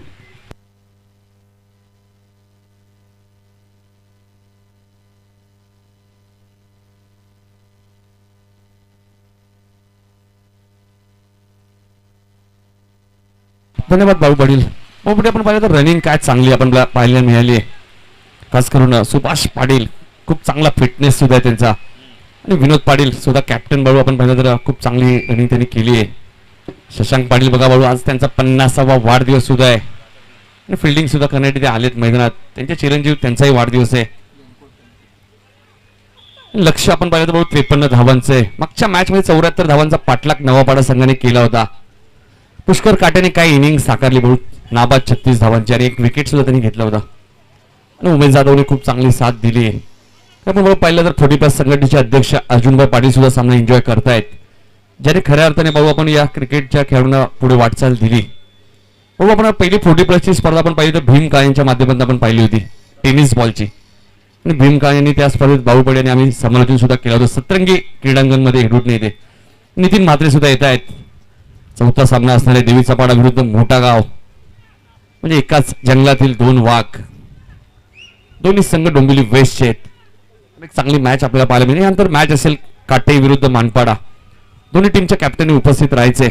धन्यवाद भाऊ पाटील. पुढे आपण पाहिलं तर रनिंग काय चांगली आपण पाहायला मिळाली आहे. खास करून सुभाष पाटील खूप चांगला फिटनेस सुद्धा आहे त्यांचा. आणि विनोद पाटील सुद्धा कॅप्टन बाळू आपण पाहिलं तर खूप चांगली रनिंग त्यांनी केली आहे. शशांक पाटील बघा बाळू आज त्यांचा 50वा वाढदिवस सुद्धा आहे आणि फिल्डिंग सुद्धा करण्यासाठी ते आलेत मैदानात. त्यांचे चिरंजीव त्यांचाही वाढदिवस आहे. लक्ष आपण पाहिलं तर बाळू 53 धावांचं आहे. मागच्या मॅच मध्ये 74 धावांचा पाठलाग नवापाडा संघाने केला होता. पुष्कर काट्याने काही इनिंग साकारली बाळू. नाबाद 36 धावांची आणि एक विकेट सुद्धा त्यांनी घेतला होता. आणि उमेश जाधवने खूप चांगली साथ दिली आहे. आपण पाहिलं तर 40 प्लस संघटनेचे अध्यक्ष अर्जुनभाई पाटील सुद्धा सामना एन्जॉय करतायत. ज्याने खऱ्या अर्थाने भाऊ आपण या क्रिकेटच्या खेळाडूंना पुढे वाटचाल दिली. भाऊ आपण पहिली 40 प्लसची स्पर्धा आपण पाहिली तर भीम काळेंच्या माध्यमातून आपण पाहिली होती टेनिस बॉलची. आणि भीम काळेंनी त्या स्पर्धेत भाऊ पडे आम्ही समालोचन सुद्धा केलं होतं. सतरंगी क्रीडांगणमध्ये हिडून येते. नितीन म्हात्रे सुद्धा येत आहेत. चौथा सामना असणारे देवीचा पाडा विरुद्ध मोठा गाव. म्हणजे एकाच जंगलातील 2 वाघ. दोन्ही संघ डोंबिवली वेस्टचे आहेत. एक चांगली मॅच आपल्याला पाहायला मिळेल. यानंतर मॅच असेल काटे विरुद्ध मानपाडा. दोन्ही टीमच्या कॅप्टनने उपस्थित राहायचे.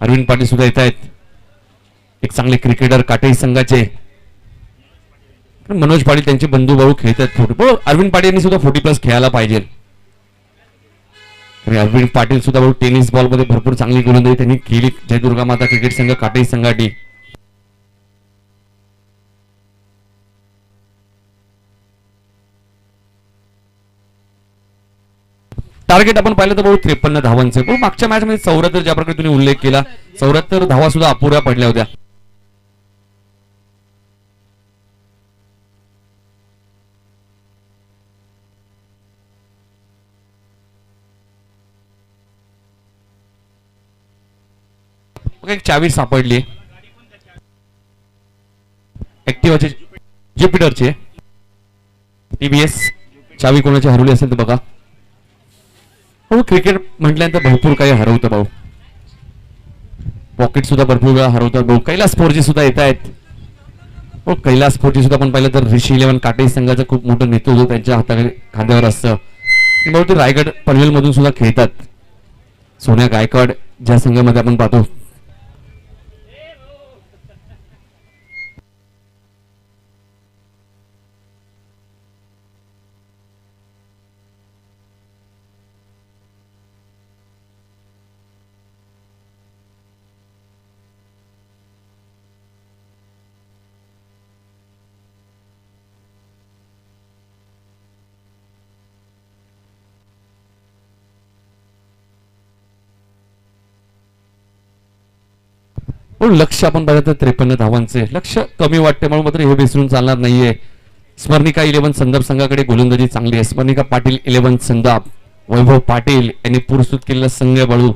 अरविंद पाटील सुद्धा येत आहेत. एक चांगले क्रिकेटर काटेही संघाचे. मनोज पाटील त्यांचे बंधू भाऊ खेळतात. अरविंद पाटील यांनी सुद्धा 40 प्लस खेळायला पाहिजे. अरविंद पाटील सुद्धा भाऊ टेनिस बॉल मध्ये भरपूर चांगली गोलंदाजी त्यांनी केली. जयदुर्गा माता क्रिकेट संघ काटेही संघाटी. टार्गेट आपण पाहिलं तर भाऊ 53 धावांचे. भाऊ मागच्या मॅच मध्ये 74 ज्या प्रकारे तुम्ही उल्लेख केला 74 धावा सुद्धा अपुऱ्या पडल्या होत्या. एक चावी सापडली. ऍक्टिव्हाचे ज्युपिटरचे टीबीएस चावी कोणाची हरवली असेल तर बघा. हो क्रिकेट म्हटल्यानंतर भरपूर काही हरवतं भाऊ. पॉकेट सुद्धा भरपूर वेळा हरवतात भाऊ. कैलास 4G सुद्धा येत आहेत. हो कैलास 4G सुद्धा आपण पाहिलं तर ऋषी 11 काटे संघाचं खूप मोठं नेतृत्व त्यांच्या हाताखाली खांद्यावर असतं. भाऊ ते रायगड पनवेल मधून सुद्धा खेळतात. सोन्या गायकवाड ज्या संघामध्ये आपण पाहतो. हो लक्ष आपण पाहिलं तर 53 धावांचे लक्ष कमी वाटते म्हणून मात्र हे विसरून चालणार नाहीये. स्मरणिका 11 संदाप संघाकडे गोलंदाजी चांगली आहे. स्मरणिका पाटील 11 संदाप वैभव पाटील यांनी पुरस्कृत केलेला संघ बळू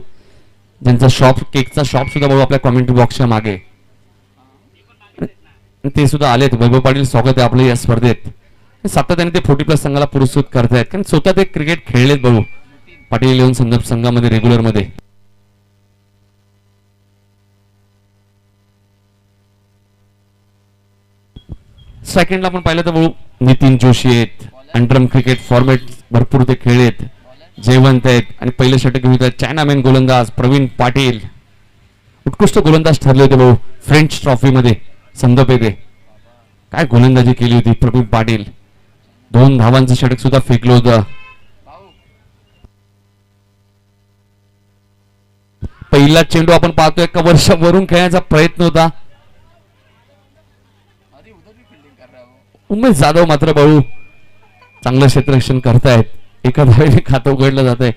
ज्यांचा शॉप केकचा शॉप सुद्धा बळू आपल्या कॉमेंट्री बॉक्सच्या मागे ते सुद्धा आलेत. वैभव पाटील स्वागत आहे आपलं या स्पर्धेत. सातत्याने ते 40+ संघाला पुरस्कृत करतायत कारण स्वतः ते क्रिकेट खेळलेत बळू. पाटील 11 संदाप संघामध्ये रेग्युलर मध्ये. सेकंडला आपण पाहिलं तर भाऊ नितीन जोशी आहेत. अंडरम क्रिकेट फॉर्मॅट भरपूर ते खेळलेत. जयवंत आहेत आणि पहिले षटक घेऊन येतात चायनामॅन गोलंदाज प्रवीण पाटील उत्कृष्ट गोलंदाज ठरले होते भाऊ फ्रेंच ट्रॉफी मध्ये. संदप येते काय गोलंदाजी केली होती प्रवीण पाटील. 2 धावांचं षटक सुद्धा फेकलं होतं. पहिला चेंडू आपण पाहतोय एका वर्षावरून खेळण्याचा प्रयत्न होता. उमेश जाधव मात्र भाऊ चांगलं क्षेत्ररक्षण करतायत. एका धावेने खातं उघडलं जात आहे.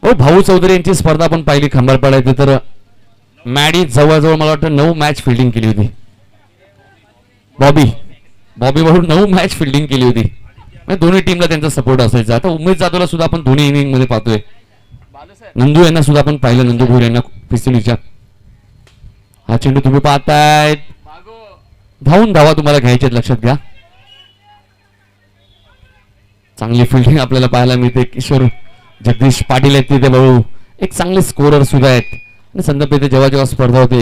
भाऊ चौधरी यांची स्पर्धा आपण पाहिली खंबाळपाडा येथे तर मॅडी जवळजवळ मला वाटतं 9 मॅच फिल्डिंग केली होती. बॉबी भाऊ 9 मॅच फिल्डिंग केली होती. दोन्ही टीमला त्यांचा सपोर्ट असायचा. आता उमेश जाधवला सुद्धा आपण दोन्ही इनिंग मध्ये पाहतोय. नंदू यांना सुद्धा आपण पाहिलं नंदू भोर यांना पिस्तुलीच्या. हा चेंडू तुम्ही पाहताय धावून धावा तुम्हाला घ्यायचे लक्षात घ्या. चांगली फिल्डिंग आपल्याला पाहायला मिळते. किशोर जगदीश पाटील आहेत तिथे भाऊ एक चांगले स्कोरर सुद्धा आहेत. आणि संदर्भ येथे जेव्हा जेव्हा स्पर्धा होते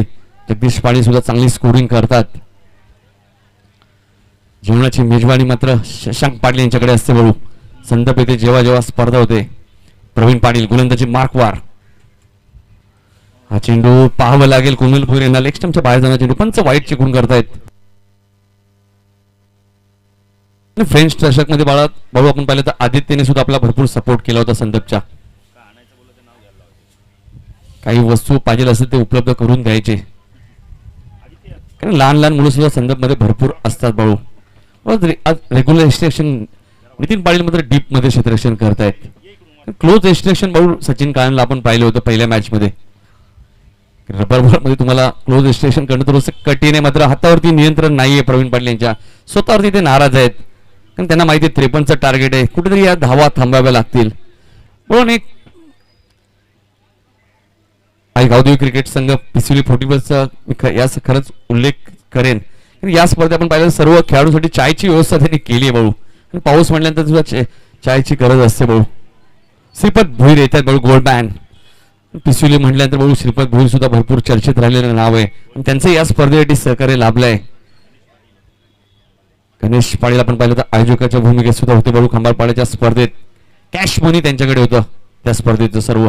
जगदीश पाटील सुद्धा चांगली स्कोरिंग करतात. जीवनाची मेजवानी मात्र शशांक पाटील यांच्याकडे असते भाऊ. संदर्भ येथे जेव्हा जेव्हा स्पर्धा होते प्रवीण पाटील गोलंदाजी मार्कवार. हा चेंडू पाहावं लागेल कोमलपूर यांना लेग स्टंपच्या बाहेर जाणार चेंडू पंच वाईट चिकून करतायत. फ्रेंच दशक मध्ये भाऊ आपण पाहिलं तर आदित्यने सुद्धा आपला भरपूर सपोर्ट केला होता संदर्भच्या. काही वस्तू पाहिजे असेल ते उपलब्ध करून द्यायचे कारण लहान लहान मुलं सुद्धा संदर्भ मध्ये भरपूर असतात भाऊ. रेग्युलर एक्स्ट्रॅक्शन नितीन पाटील मात्र डीप मध्ये क्षेत्ररक्षण करतायत. क्लोज एक्स्ट्रॅक्शन भाऊ सचिन काळेंना आपण पाहिलं होतं पहिल्या मॅच मध्ये. रबर बॉल मध्ये तुम्हाला क्लोज एक्स्ट्रॅक्शन करणं थोडंसं कठीण आहे. मात्र हातावरती नियंत्रण नाहीये प्रवीण पाटील यांच्या. स्वतःवरती ते नाराज आहेत कारण त्यांना माहिती आहे 53चं टार्गेट आहे. कुठेतरी या धावा थांबाव्या लागतील म्हणून एक गावदेवी क्रिकेट संघ पिसिली 40+चा याचा खरंच उल्लेख करेन. या स्पर्धेत आपण पाहिलं सर्व खेळाडूंसाठी चायची व्यवस्था त्यांनी केली आहे भाऊ. आणि पाऊस म्हटल्यानंतर सुद्धा चायची गरज असते भाऊ. श्रीपद भोईर येतात भाऊ गोल्डमॅन. पिसिली म्हटल्यानंतर भाऊ श्रीपद भोईर सुद्धा भरपूर चर्चेत राहिलेलं नाव आहे आणि त्यांचं या स्पर्धेसाठी सहकार्य लाभलंय. गणेश पाटील आपण पाहिलं तर आयोजकाच्या भूमिकेत सुद्धा होते भाऊ. खंबाळपाड्याच्या स्पर्धेत कॅश मनी त्यांच्याकडे होतं त्या स्पर्धेचं सर्व.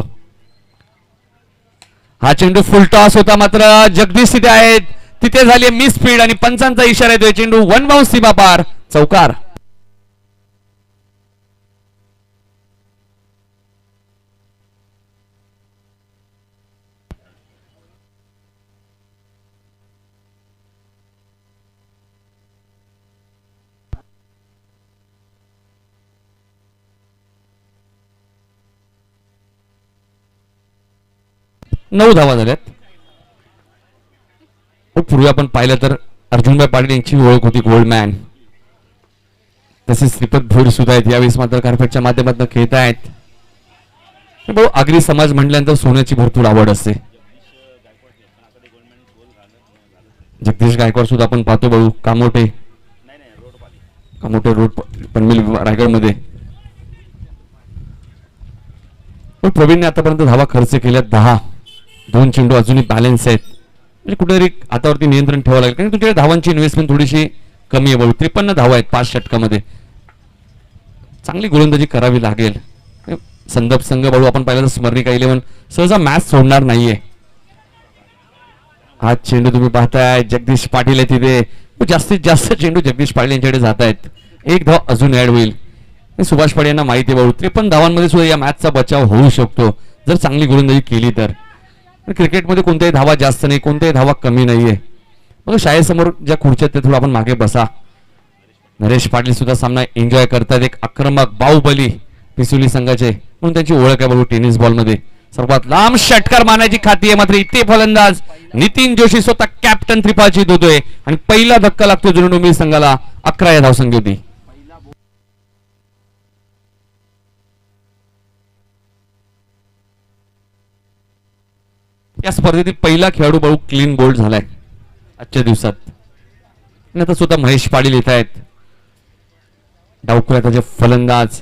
हा चेंडू फुल टॉस होता मात्र जगदीश तिथे आहेत. तिथे झाली मिस फील्ड आणि पंचांचा इशारा येतोय. चेंडू 1 बाउन्स सीमा पार चौकार. नऊ धावा झाल्यात. पूर्वी आपण पाहिलं तर अर्जुनभाई पाटील यांची ओळख होती गोल्डमॅन. तसेच श्रीपद भोईर सुद्धा आहेत. यावेळेस मात्र कार्पेटच्या माध्यमातून खेळत आहेत. भाऊ आगरी समाज म्हटल्यानंतर सोन्याची भरपूर आवड असते. जगदीश गायकवाड सुद्धा आपण पाहतो भाऊ कामोठे कामोठे रोड पनवेल रायगडमध्ये. पण प्रवीणने आतापर्यंत धावा खर्च केल्या 10. 2 चेंडू अजूनही बॅलन्स आहेत. म्हणजे कुठेतरी हातावरती नियंत्रण ठेवावं लागेल कारण तुमच्याकडे धावांची इन्व्हेस्टमेंट थोडीशी कमी आहे भाऊ. 53 धावा आहेत 5 षटकामध्ये. चांगली गोलंदाजी करावी लागेल. संदप संघ भाऊ आपण पाहिलं तर स्मरणिका 11 सहजा मॅच सोडणार नाहीये. हा चेंडू तुम्ही पाहताय जगदीश पाटील आहे तिथे. जास्तीत जास्त चेंडू जगदीश पाटील यांच्याकडे जात आहेत. 1 धाव अजून ऍड होईल. सुभाष पाटील यांना माहिती आहे भाऊ 53 धावांमध्ये सुद्धा या मॅचचा बचाव होऊ शकतो जर चांगली गोलंदाजी केली तर. क्रिकेटमध्ये कोणत्याही धावा जास्त नाही कोणत्याही धावा कमी नाहीये. मग शाळेसमोर ज्या खुर्च्या आहेत त्या थोडं आपण मागे बसा. नरेश पाटील सुद्धा सामना एन्जॉय करतात. एक आक्रमक बाहुबली पिसुली संघाचे म्हणून त्यांची ओळख आहे भाऊ टेनिस बॉल मध्ये. सर्वात लांब षटकार मारण्याची खाती आहे मात्र इथे फलंदाज नितीन जोशी स्वतः कॅप्टन त्रिपाची धुतोय आणि पहिला धक्का लागतो जुनून उमेद संघाला. 11 या धावसंख्या होती. या स्पर्धेतील पहिला खेळाडू भाऊ क्लीन बोल्ड झालाय आजच्या दिवसात. आणि आता स्वतः महेश पाटील येत आहेत. डावखुऱ्याचे फलंदाज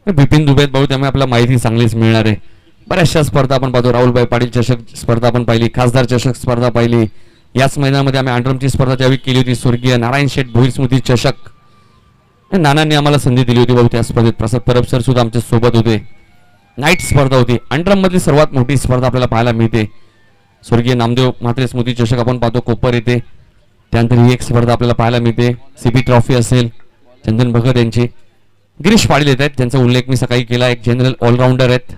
बिपिन दुबे भाऊ त्यामुळे आपल्याला माहिती चांगलीच मिळणार आहे. बऱ्याचशा स्पर्धा आपण पाहतो. राहुलभाई पाटील चषक स्पर्धा आपण पाहिली. खासदार चषक स्पर्धा पाहिली. याच मैदानामध्ये आम्ही अंडरमची स्पर्धा ज्यावेळी केली होती स्वर्गीय नारायण शेठ भोईर स्मृती चषक नानांनी आम्हाला संधी दिली होती भाऊ त्या स्पर्धेत. प्रसाद परब सर सुद्धा आमच्या सोबत होते. नाईट स्पर्धा होती. अंडरम मधली सर्वात मोठी स्पर्धा आपल्याला पाहायला मिळते. स्वर्गीय नामदेव म्हात्रे स्मृती चषक आपण पाहतो कोपर येथे. त्यानंतर ही एक स्पर्धा आपल्याला पाहायला मिळते. सीपी ट्रॉफी असेल चंदन भगत यांची. गिरीश पाटील येत आहेत त्यांचा उल्लेख मी सकाळी केला. एक जनरल ऑलराऊंडर आहेत.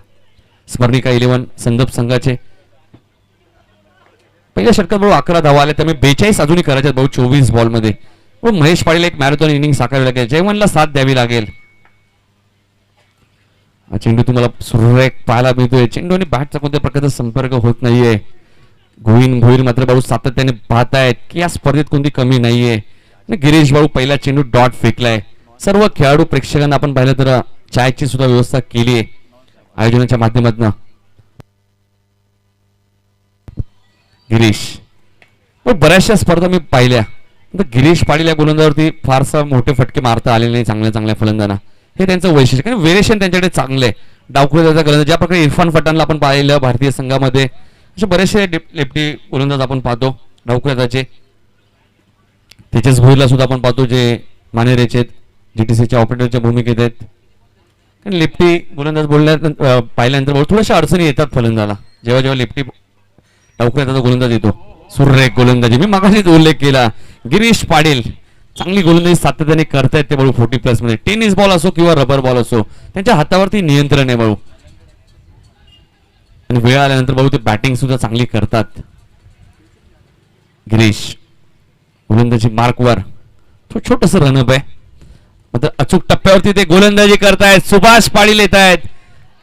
स्मरणिका 11 संदप संघाचे. पहिल्या षटकात भाऊ 11 धावा आल्या त्यामुळे 42 अजूनही करायच्यात भाऊ 24 बॉल मध्ये. महेश पाटील एक मॅरेथॉन इनिंग साकारावी लागेल. जयवनला साथ द्यावी लागेल. हा चेंडू तुम्हाला सुरेख पाहायला मिळतोय. चेंडू आणि बॅटचा कोणत्या प्रकारचा संपर्क होत नाहीये. भोईर मात्र भाऊ सातत्याने पाहतायत की या स्पर्धेत कोणती कमी नाहीये. गिरीश भाऊ पहिला चेंडू डॉट फेकलाय. सर्व खेळाडू प्रेक्षकांना आपण पाहिलं तर चायची सुद्धा व्यवस्था केली आहे आयोजनाच्या माध्यमातून. गिरीश बऱ्याचशा स्पर्धा मी पाहिल्या. गिरीश पाटील या गोलंदाजावरती फारसा मोठे फटके मारता आले नाही चांगल्या चांगल्या फलंदाजांना. हे त्यांचं वैशिष्ट्य कारण व्हेरिएशन त्यांच्याकडे चांगले आहे. डावखुऱ्याचा गोलंदाज ज्या प्रकारे इरफान पठाणला आपण पाहिलं भारतीय संघामध्ये असे बरेचसे लेफ्टी गोलंदाज आपण पाहतो डावखुऱ्याचे. तेजस भोईरला सुद्धा आपण पाहतो जे मानेरेचे जीटीसीच्या ऑपरेटरच्या भूमिकेत आहेत. लेफ्टी गोलंदाज पाहिल्यानंतर थोड्याशा अडचणी येतात फलंदाजाला जेव्हा जेव्हा लेफ्टी डावखुऱ्याचा गोलंदाज येतो. सुरेख गोलंदाजी मी मागाशीच उल्लेख केला. गिरीश पाटील चांगली गोलंदाजी सातत्याने करतायत ते भाऊ 40+ मध्ये. टेनिस बॉल असो किंवा रबर बॉल असो त्यांच्या हातावरती नियंत्रण आहे भाऊ. आणि वेळ आल्यानंतर भाऊ ते बॅटिंग सुद्धा चांगली करतात. गिरीश गोलंदाजी मार्कवर छोटस रनअप आहे मात्र अचूक टप्प्यावरती ते गोलंदाजी करतायत. सुभाष पाटील येत आहेत.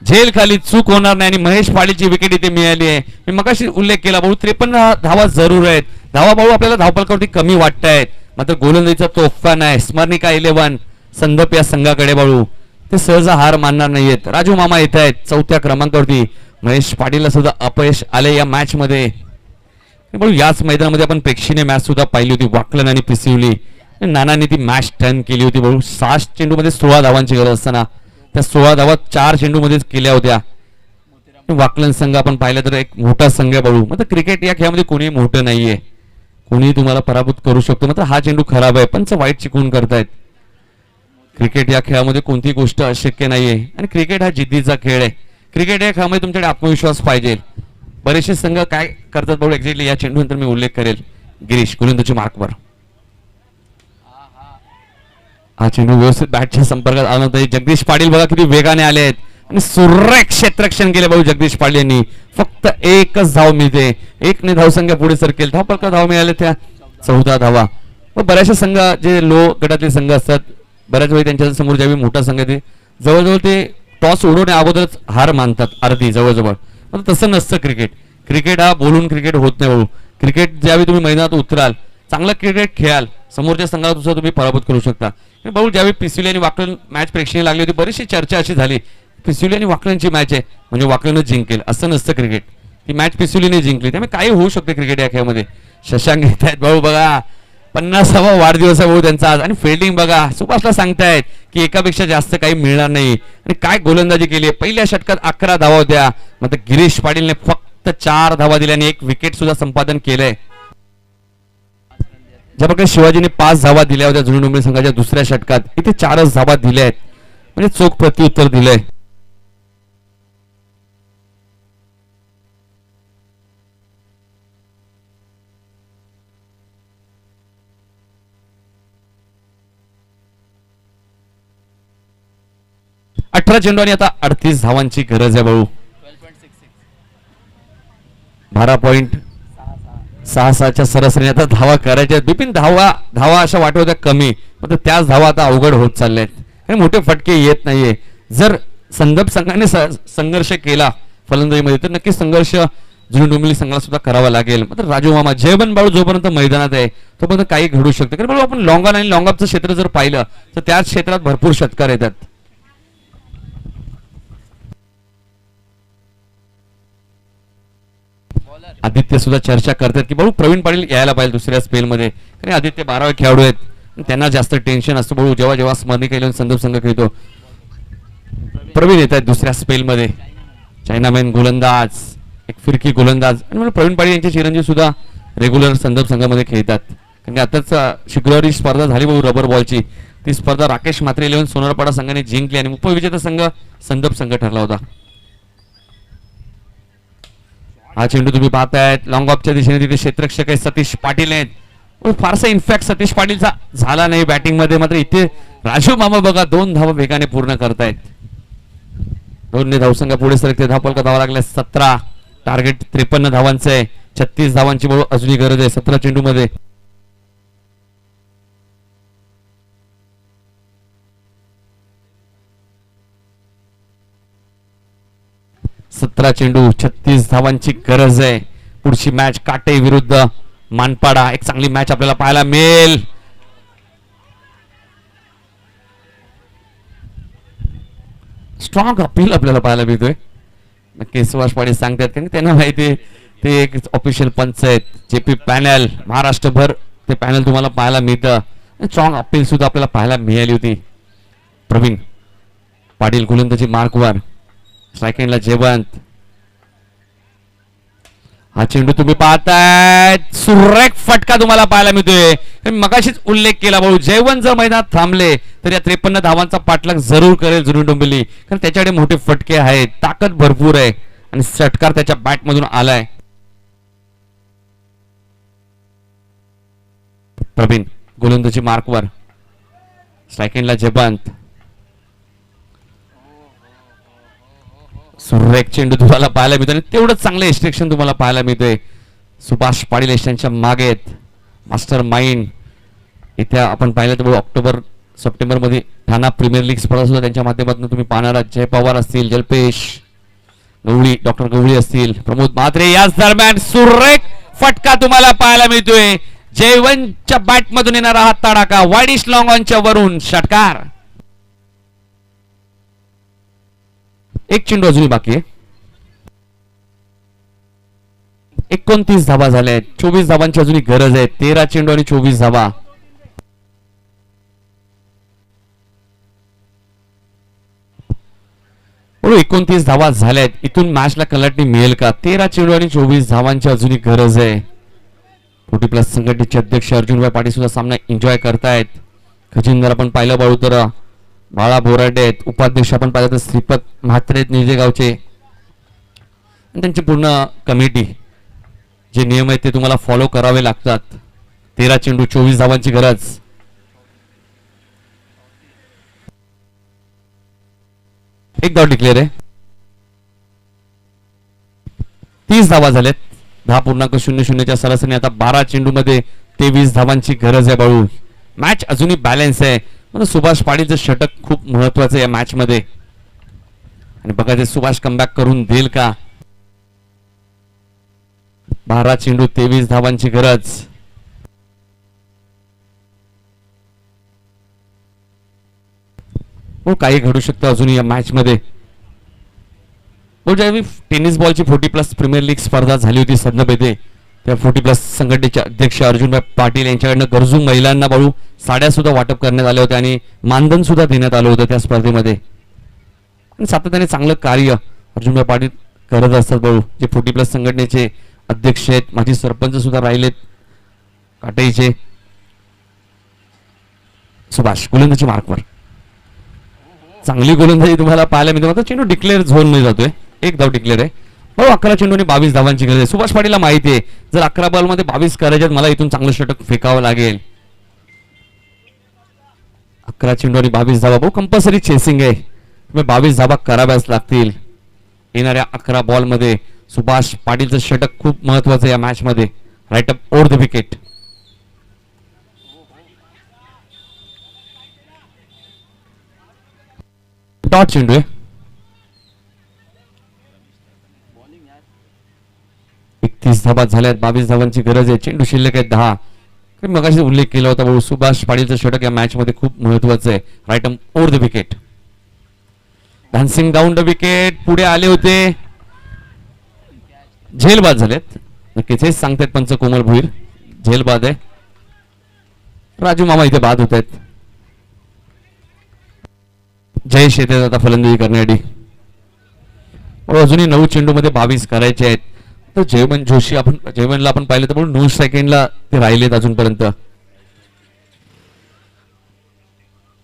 झेल खाली चूक होणार नाही आणि महेश पाटीलची विकेट इथे मिळाली आहे. मी मगाशी उल्लेख केला भाऊ 53 धावा जरूर आहेत. धावा भाऊ आपल्याला धावपलकावरती कमी वाटतायत मात्र गोलंदाजीचा तोफा नाही. स्मरणिका 11 संदप या संघाकडे भाऊ ते सहज हार मानणार नाहीयेत. राजू मामा येत आहेत 4थ्या क्रमांकावरती. महेश पाटीलला सुद्धा अपयश आले या मॅच मध्ये. भाऊ याच मैदानामध्ये आपण प्रेक्षणीय मॅच सुद्धा पाहिली होती वाकलन आणि पिसिवली. नानांनी ती मॅच टर्न केली होती भाऊ. 6 चेंडू मध्ये 16 धावांची गरज असताना त्या 16 धावा 4 चेंडू मध्येच केल्या होत्या. वाकलन संघ आपण पाहिलं तर एक मोठा संघ आहे भाऊ. मात्र क्रिकेट या खेळामध्ये कोणी मोठं नाहीये. कोणी तुम्हाला पराभूत करू शकतो. मात्र हा चेंडू खराब आहे. पंच वाईट चिकून करतायत. क्रिकेट या खेळामध्ये कोणती गोष्ट अशक्य नाहीये आणि क्रिकेट हा जिद्दीचा खेळ आहे. क्रिकेट या खेळामध्ये तुमच्याकडे आत्मविश्वास पाहिजे. बरेचसे संघ काय करतात भाऊ एक्झॅक्टली या चेंडू नंतर मी उल्लेख करेल. गिरीश गोलंदाजी मार्कवर. हा चेंडू व्यवस्थित बॅटच्या संपर्कात आला होता. जगदीश पाटील बघा किती वेगाने आले आहेत आणि सुरेख क्षेत्ररक्षण केले भाऊ जगदीश पाटील यांनी. फक्त एकच धाव मिळते. 1 ने धावसंख्या पुढे सरकेल. धावपलका धाव मिळाले त्या 14 धावा. व बऱ्याचशा संघ जे लो गटातले संघ असतात बऱ्याच वेळी त्यांच्या समोर ज्यावेळी मोठा संघ येते जवळजवळ ते टॉस उडवण्या अगोदरच हार मानतात अर्धी जवळजवळ. पण तसं नसतं क्रिकेट. क्रिकेट हा बोलून क्रिकेट होत नाही भाऊ. क्रिकेट ज्यावेळी तुम्ही मैदानात उतराल चांगला क्रिकेट खेळाल समोरच्या संघाला सुद्धा तुम्ही पराभूत करू शकता. भाऊ ज्यावेळी पिसिवली आणि वाकलन मॅच प्रेक्षणीय लागली होती बरीचशी चर्चा अशी झाली पिसिवली आणि वाकलनची मॅच आहे म्हणजे वाकलनच जिंकेल असं नसतं क्रिकेट. ती मॅच पिसुलीने जिंकली. त्यामुळे काही होऊ शकते क्रिकेट या खेळामध्ये. शशांक घेत आहेत भाऊ बघा, 50वा वाढदिवस आहे भाऊ त्यांचा आज. आणि फिल्डिंग बघा, सुभाषला सांगतायत की एकापेक्षा जास्त काही मिळणार नाही. आणि काय गोलंदाजी केली आहे. पहिल्या षटकात 11 धावा होत्या, मात्र गिरीश पाटीलने फक्त 4 धावा दिल्या आणि 1 विकेट सुद्धा संपादन केलंय. ज्या प्रकारे शिवाजीने 5 धावा दिल्या होत्या जुनी डोंबिवली संघाच्या दुसऱ्या षटकात, इथे 4च धावा दिल्या आहेत. म्हणजे चोख प्रत्युत्तर दिलंय. अठरा चेंडू आणि आता 38 धावांची गरज आहे भाऊ. 12.66च्या सरासरीने आता धावा करायच्या. बिपिन धावा धावा अशा वाटत होत्या कमी, मात्र त्याच धावा आता अवघड होत चालल्या आहेत. आणि मोठे फटके येत नाहीये. जर संदर्भ संघाने संघर्ष केला फलंदाजीमध्ये तर नक्कीच संघर्ष जुनी डोंबिवली संघाला सुद्धा करावा लागेल. मात्र राजू मामा जयबन बाळू जोपर्यंत मैदानात आहे तोपर्यंत काही घडू शकते. कारण बाळू आपण लॉंग ऑन आणि लॉंग ऑफचं क्षेत्र जर पाहिलं तर त्याच क्षेत्रात भरपूर षटकार येतात. आदित्य सुद्धा चर्चा करतात की भाऊ प्रवीण पाटील यायला पाहिजे दुसऱ्या स्पेलमध्ये. कारण आदित्य 12वे खेळाडू आहेत, त्यांना जास्त टेन्शन असतं भाऊ जेव्हा जेव्हा स्मरणी केलं संदर्भ संघ खेळतो. प्रवीण येत आहेत दुसऱ्या स्पेलमध्ये. चायनामॅन गोलंदाज, एक फिरकी गोलंदाज. आणि म्हणून प्रवीण पाटील यांचे चिरंजीव सुद्धा रेग्युलर संदर्भ संघामध्ये खेळतात. कारण आताच शुक्रवारी स्पर्धा झाली भाऊ रबर बॉलची. ती स्पर्धा राकेश म्हात्रे 11 सोनारपाडा संघाने जिंकली आणि उपविजेता संघ संदर्भ संघ ठरला होता. हा चेंडू तुम्ही पाहतायत लॉंग ऑफच्या दिशेने, तिथे क्षेत्ररक्षक आहे सतीश पाटील आहेत. फारसा इनफॅक्ट सतीश पाटीलचा झाला नाही बॅटिंग मध्ये, मात्र इथे राजू मामा बघा 2 धावा वेगाने पूर्ण करतायत. 2 धावसंघ पुढे सरकते. धावपलका धावा लागल्या 17. टार्गेट 53 धावांचं आहे. 36 धावांची बरोबर अजूनही गरज आहे 17 चेंडू मध्ये. सतरा चेंडू 36 धावांची गरज आहे. पुढची मॅच काटे विरुद्ध मानपाडा. एक चांगली मॅच आपल्याला पाहायला मिळेल. स्ट्रॉंग अपील आपल्याला पाहायला मिळतोय. नक्की सुभाष पाटील सांगतात कारण त्यांना माहिती ते एक ऑफिशियल पंच आहेत. जेपी पॅनल महाराष्ट्रभर ते पॅनल तुम्हाला पाहायला मिळतं. स्ट्रॉंग अपील सुद्धा आपल्याला पाहायला मिळाली होती. प्रवीण पाटील गोलंदाजी मार्कवर. स्ट्राईक एंडला जयवंत. हा चेंडू तुम्ही पाहताय सुरेख फटका तुम्हाला पाहायला मिळतोय. मगाशीच उल्लेख केला भाऊ जयवंत जर मैदानात थांबले तर या 53 धावांचा पाठलाग जरूर करेल जुनी डोंबिवली. कारण त्याच्याकडे मोठे फटके आहेत, ताकद भरपूर आहे आणि षटकार त्याच्या बॅट मधून आलाय. प्रवीण गोलंदाजी मार्कवर. स्ट्राईक एंडला जयवंत. सुरेख चेंडू तुम्हाला पाहायला मिळतो आणि तेवढंच चांगलं एक्स्ट्रेक्शन तुम्हाला पाहायला मिळतोय. सुभाष पाटील त्यांच्या मागे आहेत. Master mind. इथे आपण पाहिलं तर ऑक्टोबर सप्टेंबर मध्ये ठाणा प्रीमियर लीग स्पर्धा सुद्धा त्यांच्या माध्यमातून तुम्ही पाहणार आहात. जय पवार असतील, जल्पेश गवळी, डॉक्टर गवळी असतील, प्रमोद म्हात्रे. याच दरम्यान सुरेख फटका तुम्हाला पाहायला मिळतोय. जयवंतच्या बॅट मधून येणारा हा तडाखा वाईडिश लॉंग ऑनच्या वरून षटकार. एक चेंडू अजूनही बाकी आहे. 29 धावा झाल्या आहेत. 24 धावांची अजूनही गरज आहे. 13 चेंडू आणि 24 धावा. म्हणून 29 धावा झाल्या आहेत. इथून मॅचला कलाटणी मिळेल का? 13 चेंडू आणि 24 धावांची अजूनही गरज आहे. 40+ संघटनेचे अध्यक्ष अर्जुनभाई पाटील सुद्धा सामना एन्जॉय करतायत. खजिनदार आपण पाहिलं बाळू तर बाळा बोराडे आहेत. उपाध्यक्ष आपण पाहिलं तर श्रीपत म्हात्रे निळजेगावचे. त्यांची पूर्ण कमिटी. जे नियम आहेत ते तुम्हाला फॉलो करावे लागतात. 13 चेंडू 24 धावांची गरज. एक धाव डिक्लेअर आहे. 30 धावा झाल्यात. 10.00च्या सरासरी आता 12 चेंडू मध्ये 23 धावांची गरज आहे बाळू. मॅच अजूनही बॅलन्स आहे. सुभाष पाटीलचं षटक खूप महत्वाचं आहे या मॅच मध्ये. आणि बघा ते सुभाष कमबॅक करून देईल का? 12 चेंडू 23 धावांची गरज. हो काही घडू शकतं अजून या मॅच मध्ये. ज्यावेळी टेनिस बॉलची 40+ प्रीमियर लीग स्पर्धा झाली होती सदनप येथे, त्या 40+ संघटनेचे अध्यक्ष अर्जुनभाई पाटील यांच्याकडनं गरजू महिलांना बाळू साड्या सुद्धा वाटप करण्यात आल्या होत्या आणि मानधन सुद्धा देण्यात आलं होतं त्या स्पर्धेमध्ये. आणि सातत्याने चांगलं कार्य अर्जुनभाई पाटील करत असतात बाळू, जे 40+ संघटनेचे अध्यक्ष आहेत, माजी सरपंच सुद्धा राहिलेत काटाईचे. सुभाष गोलंदाजी मार्कवर, चांगली गोलंदाजी तुम्हाला पाहायला मिळते. मात्र चेंडू डिक्लेअर झोन मध्ये जातोय, एक धाव डिक्लेअर आहे. 11 चेंडूने 22 धावांची गरज आहे. सुभाष पाटीलला माहिती आहे जर 11 बॉलमध्ये 22 करायच्यात मला इथून चांगलं षटक फेकावं लागेल. 11 चेंडू आणि 22 धावा, भाऊ कंपल्सरी चेसिंग आहे, 22 धावा कराव्याच लागतील. येणाऱ्या 11 बॉलमध्ये सुभाष पाटीलचं षटक खूप महत्वाचं आहे या मॅच मध्ये. Right up over the wicket. Dot चेंडू आहे. 31 धावा झाल्यात, 22 धावांची गरज आहे. चेंडू शिल्लक आहे 10. मगाशी उल्लेख केला होता भाऊ, सुभाष पाटीलचं षटक या मॅच मध्ये खूप महत्वाचं आहे. Right up over the wicket. Dancing down the wicket, पुढे आले होते, झेल बाद झालेत. नक्कीच हेच सांगतायत पंच कोमल भुईर, झेल बाद आहे. राजू मामा इथे बाद होत आहेत. जयेश येते आता फलंदाजी करण्यासाठी. अजूनही 9 चेंडू मध्ये 22 करायचे आहेत. तर जयवंत जोशी, जयवंतला आपण पाहिलं तर 9 सेकंडला ते राहिलेत अजूनपर्यंत.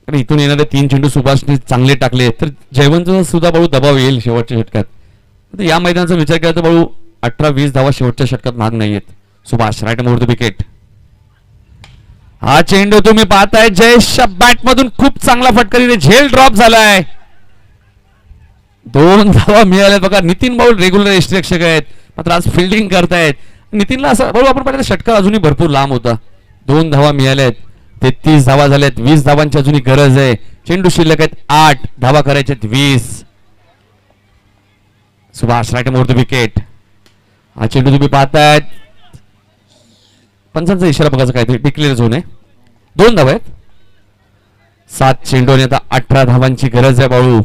आणि इथून येणारे 3 चेंडू सुभाषने चांगले टाकले तर जयवंत सुद्धा बाळू दबाव येईल शेवटच्या षटकात. तर या मैदानाचा विचार केला तर बाळू 18-20 धावा शेवटच्या षटकात माग नाहीयेत. Subhash right more the wicket. हा चेंडू तुम्ही पाहताय जयेशच्या बॅट मधून खूप चांगला फटकारीने झेल ड्रॉप झालाय. 2 धावा मिळाल्या बघा. नितीन बाऊल रेग्युलर यष्टिरक्षक आहेत, मात्र आज फिल्डिंग करतायत. नितीनला असं बरोबर आपण पाहिलं षटका अजूनही भरपूर लांब होता. 2 धावा मिळाल्यात, 33 धावा झाल्यात, 20 धावांची अजूनही गरज आहे. चेंडू शिल्लक आहेत 8 धावा करायचे 20. Subhash right more the wicket. हा चेंडू तुम्ही पाहतायत, पंचांचा इशारा बघायचा काहीतरी, डिक्लेअर झोन आहे. 2 धावा आहेत, 7 चेंडू आणि आता 18 धावांची गरज आहे बाळू.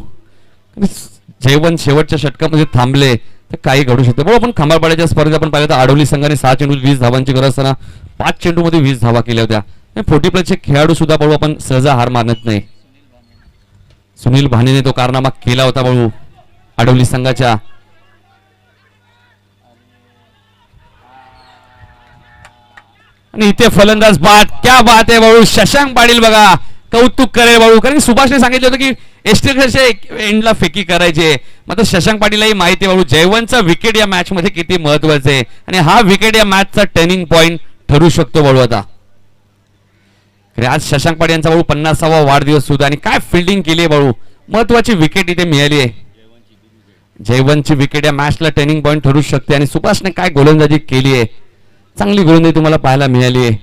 जयवंत शेवटच्या षटकामध्ये थांबले तर काही घडू शकते. बघू आपण खंबाळपाड्याच्या स्पर्धेत आपण पाहिलं तर आडवली संघाने 6 चेंडू 20 धावांची गरज असताना 5 चेंडू मध्ये 20 धावा केल्या होत्या. 40+ खेळाडू सुद्धा बाळू आपण सहजा हार मानत नाही. सुनील भानेने तो कारनामा केला होता बाळू आडवली संघाच्या. आणि इथे फलंदाज बाद, क्या बात आहे बाळू. शशांक पाटील बघा कौतुक करेल बाळू, कारण सुभाषने सांगितलं होतं की एसटीच्या एंडला फेकी करायचे. मात्र शशांक पाटीललाही माहिती आहे बाळू जयवंतचा विकेट या मॅच मध्ये किती महत्वाचा आहे आणि हा विकेट या मॅचचा टर्निंग पॉइंट ठरू शकतो बाळू. आता आज शशांक पाटील यांचा बाळू 50वा वाढदिवस सुद्धा आणि काय फिल्डिंग केली आहे बाळू. महत्वाची विकेट इथे मिळाली आहे. जयवंतची विकेट या मॅचला टर्निंग पॉइंट ठरू शकते आणि सुभाषने काय गोलंदाजी केली आहे, चांगली गोलंदाजी तुम्हाला पाहायला मिळाली आहे.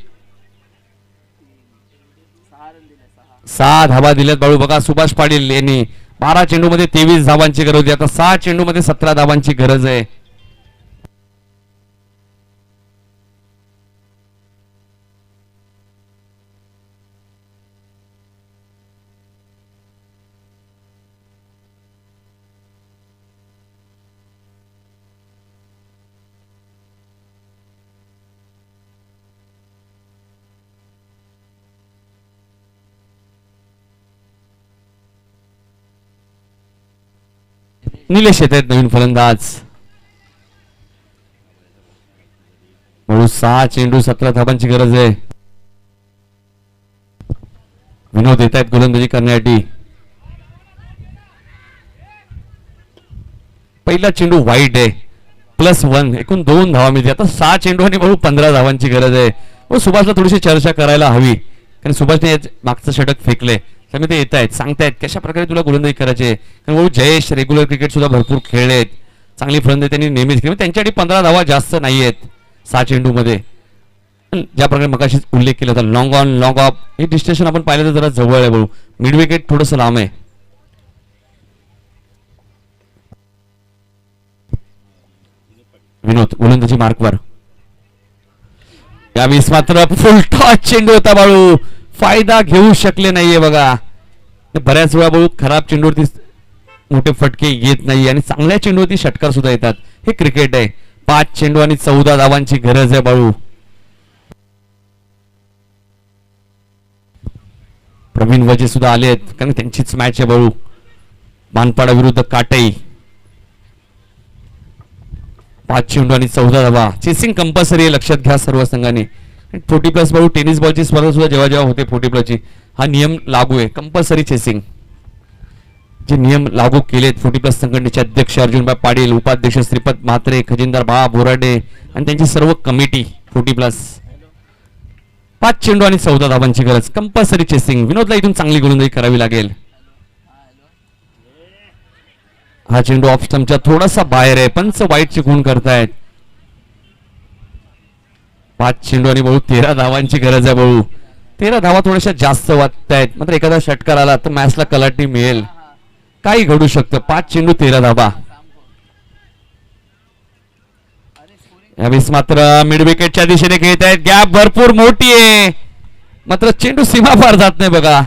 6 धावा दिल्यात बाळू बघा. सुभाष पाटील यांनी 12 चेंडू मध्ये 23 धावांची गरज होती, आता 6 चेंडू मध्ये 17 धावांची गरज आहे. निलेश येत आहेत नवीन फलंदाज. म्हणून 6 चेंडू 17 धावांची गरज आहे. विनोद येत आहेत गोलंदाजी करण्यासाठी. पहिला चेंडू वाईट आहे, +1, एकूण 2 धावा मिळते. आता 6 चेंडू आणि भाऊ 15 धावांची गरज आहे. सुभाषला थोडीशी चर्चा करायला हवी, कारण सुभाषने मागचं षटक फेकले. त्यामुळे ते येत आहेत, सांगतायत कशा प्रकारे तुला गोलंदाजी करायचे. कारण भाऊ जयेश रेग्युलर क्रिकेट सुद्धा भरपूर खेळलेत, चांगली फलंदाजी त्यांनी नेहमीच केली. त्यांच्यासाठी 15 धावा जास्त नाही आहेत 6 चेंडू मध्ये. ज्या प्रकारे मगाशी उल्लेख केला होता लॉंग ऑन लॉंग ऑफ, हे डिस्टेशन आपण पाहिलं तर जरा जवळ आहे भाऊ. मिड विकेट थोडस लांब आहे. विनोद गोलंदाजी मार्कवर. यावेळेस मात्र फुल टॉस चेंडू होता बाळू, फायदा घेऊ शकले नाहीये बघा. बऱ्याच वेळा बाळू खराब चेंडूवरती मोठे फटके येत नाही आणि चांगल्या चेंडूवरती षटकार सुद्धा येतात. हे क्रिकेट आहे. 5 चेंडू आणि 14 धावांची गरज आहे बाळू. प्रवीण वजे सुद्धा आले आहेत कारण त्यांचीच मॅच आहे बाळू. मानपाडा विरुद्ध काटई. 5 चेंडू आणि 14 धावा. चेसिंग कंपल्सरी आहे, लक्षात घ्या सर्व संघाने. 40+ बाळू टेनिस बॉलची स्पर्धा सुद्धा जेव्हा जेव्हा होते 40+ची हा नियम लागू आहे, कंपल्सरी चेसिंग. जे नियम लागू केलेत 40+ संघटनेचे अध्यक्ष अर्जुनभाई पाटील, उपाध्यक्ष श्रीपद म्हात्रे, खजिनदार बा बोराडे आणि त्यांची सर्व कमिटी 40+. 5 चेंडू आणि 14 धावांची गरज, कंपल्सरी चेसिंग. विनोदला इथून चांगली गोलंदाजी करावी लागेल. हा चेंडू ऑफ स्टंपच्या थोडासा बाहेर आहे, पंच वाईटची गुण करतायत. 5 चेंडू आणि बाळू 13 धावांची गरज आहे बाळू. 13 धावा थोड्याशा जास्त वाटतायत, मात्र एखादा षटकार आला तर मॅचला कलाटणी मिळेल. काही घडू शकतं. 5 चेंडू 13 धावा. यावेळेस मात्र मिड विकेटच्या दिशेने खेळत आहेत. गॅप भरपूर मोठी आहे, मात्र चेंडू सीमा पार जात नाही बघा.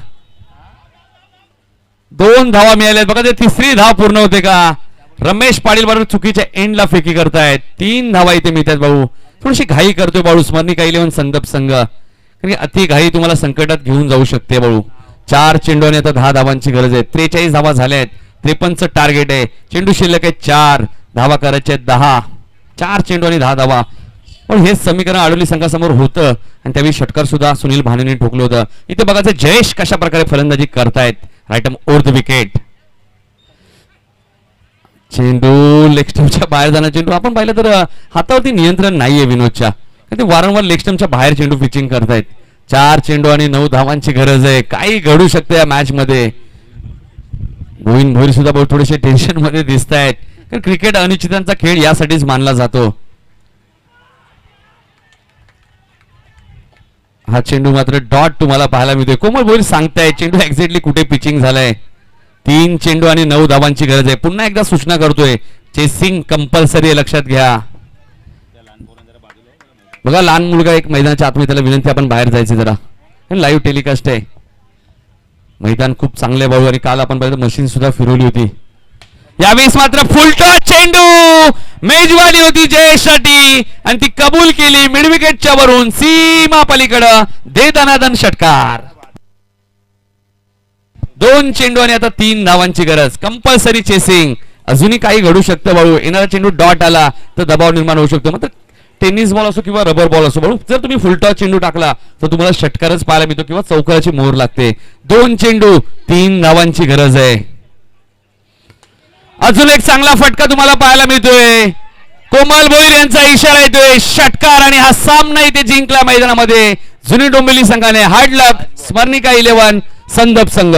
2 धावा मिळाल्या बघा. ते तिसरी धाव पूर्ण होते का? रमेश पाटील बरोबर चुकीच्या एंडला फेकी करतायत. 3 धावा इथे मिळतात भाऊ. थोडीशी घाई करतोय बाळू स्मरणिका 11 संदप संघ, कारण अति घाई तुम्हाला संकटात घेऊन जाऊ शकते बाळू. 4 चेंडू आणि आता 10 धावांची गरज आहे. 43 धावा झाल्या आहेत. 53चं टार्गेट आहे. चेंडू शिल्लक आहे 4 धावा करायचे आहेत 10. 4 चेंडू आणि 10 धावा. पण हेच समीकरण आडोली संघासमोर होतं आणि त्यावेळी षटकार सुद्धा सुनील भानेने ठोकलं होतं. इथे बघायचं जयेश कशा प्रकारे फलंदाजी करतायत. Right over the wicket. चेंडू लेग स्टंपच्या बाहेर जाणार. चेंडू आपण पाहिलं तर हातावरती नियंत्रण नाहीये विनोदच्या, ते वारंवार लेग स्टंपच्या बाहेर चेंडू पिचिंग करतायत. 4 चेंडू आणि 9 धावांची गरज आहे. काही घडू शकते या मॅच मध्ये. गोविंद भोईर सुद्धा बहुत थोडेसे टेन्शन मध्ये दिसत आहेत, कारण क्रिकेट अनिश्चितांचा खेळ यासाठीच मानला जातो. हा चेंडू मात्र डॉट तुम्हाला पाहायला मिळतोय. कोमल भोईर सांगताय चेंडू एक्झॅक्टली कुठे पिचिंग झालाय. 3 चेंडू आणि 9 धावांची गरज आहे. पुन्हा एकदा सूचना करतोय, चेसिंग कंपल्सरी आहे, लक्षात घ्या. बघा लहान मुलगा एक मैदानाच्या आतमध्ये, त्याला विनंती आपण बाहेर जायचे जरा. लाईव्ह टेलिकास्ट आहे. मैदान खूप चांगले बाळू आणि काल आपण पाहिलं मशीन सुद्धा फिरवली होती. यावेळेस मात्र फुलटॉस चेंडू मेजवानी होती जयेशसाठी आणि ती कबूल केली मिड विकेटच्या वरून सीमा पलीकडं दे षटकार. 2 चेंडू आणि आता 3 धावांची गरज, कंपल्सरी चेसिंग. अजूनही काही घडू शकतं बाळू. येणारा चेंडू डॉट आला तर दबाव निर्माण होऊ शकतो. मात्र टेनिस बॉल असो किंवा रबर बॉल असो बाळू, जर तुम्ही फुलटॉस चेंडू टाकला तर तुम्हाला षटकारच पाहायला मिळतो किंवा चौकाराची मोहर लागते. 2 चेंडू 3 धावांची गरज आहे. अजून एक चांगला फटका तुम्हाला पाहायला मिळतोय. कोमल भोईर यांचा इशारा येतोय षटकार आणि हा सामना इथे जिंकला मैदानामध्ये जुनी डोंबिवली संघाने. हार्ड लक स्मरणिका 11 संदप संघ.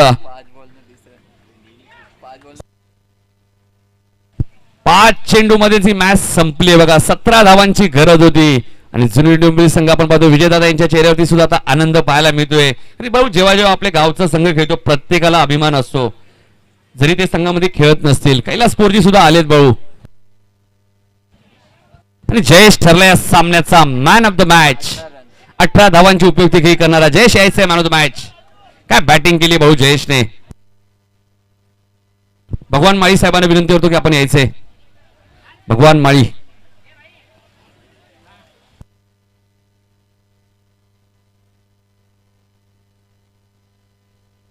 5 चेंडू मध्ये ही मॅच संपली बघा. 17 धावांची गरज होती आणि जुनी डोंबिवली संघ आपण पाहतो विजयदादा यांच्या चेहऱ्यावरती सुद्धा आता आनंद पाहायला मिळतोय. आणि भाऊ जेव्हा जेव्हा आपल्या गावचा संघ खेळतो प्रत्येकाला अभिमान असतो, जरी ते संघामध्ये खेळत नसतील. कैलास पोरजी सुद्धा आलेत भाऊ. आणि जयेश ठरला या सामन्याचा मॅन ऑफ द मॅच. 18 धावांची उपयुक्ती खेळी करणारा जयेश यायचंय मॅन ऑफ द मॅच. काय बॅटिंग केली भाऊ जयेशने. भगवान माळी साहेबांना विनंती करतो की आपण यायचंय. भगवान माळी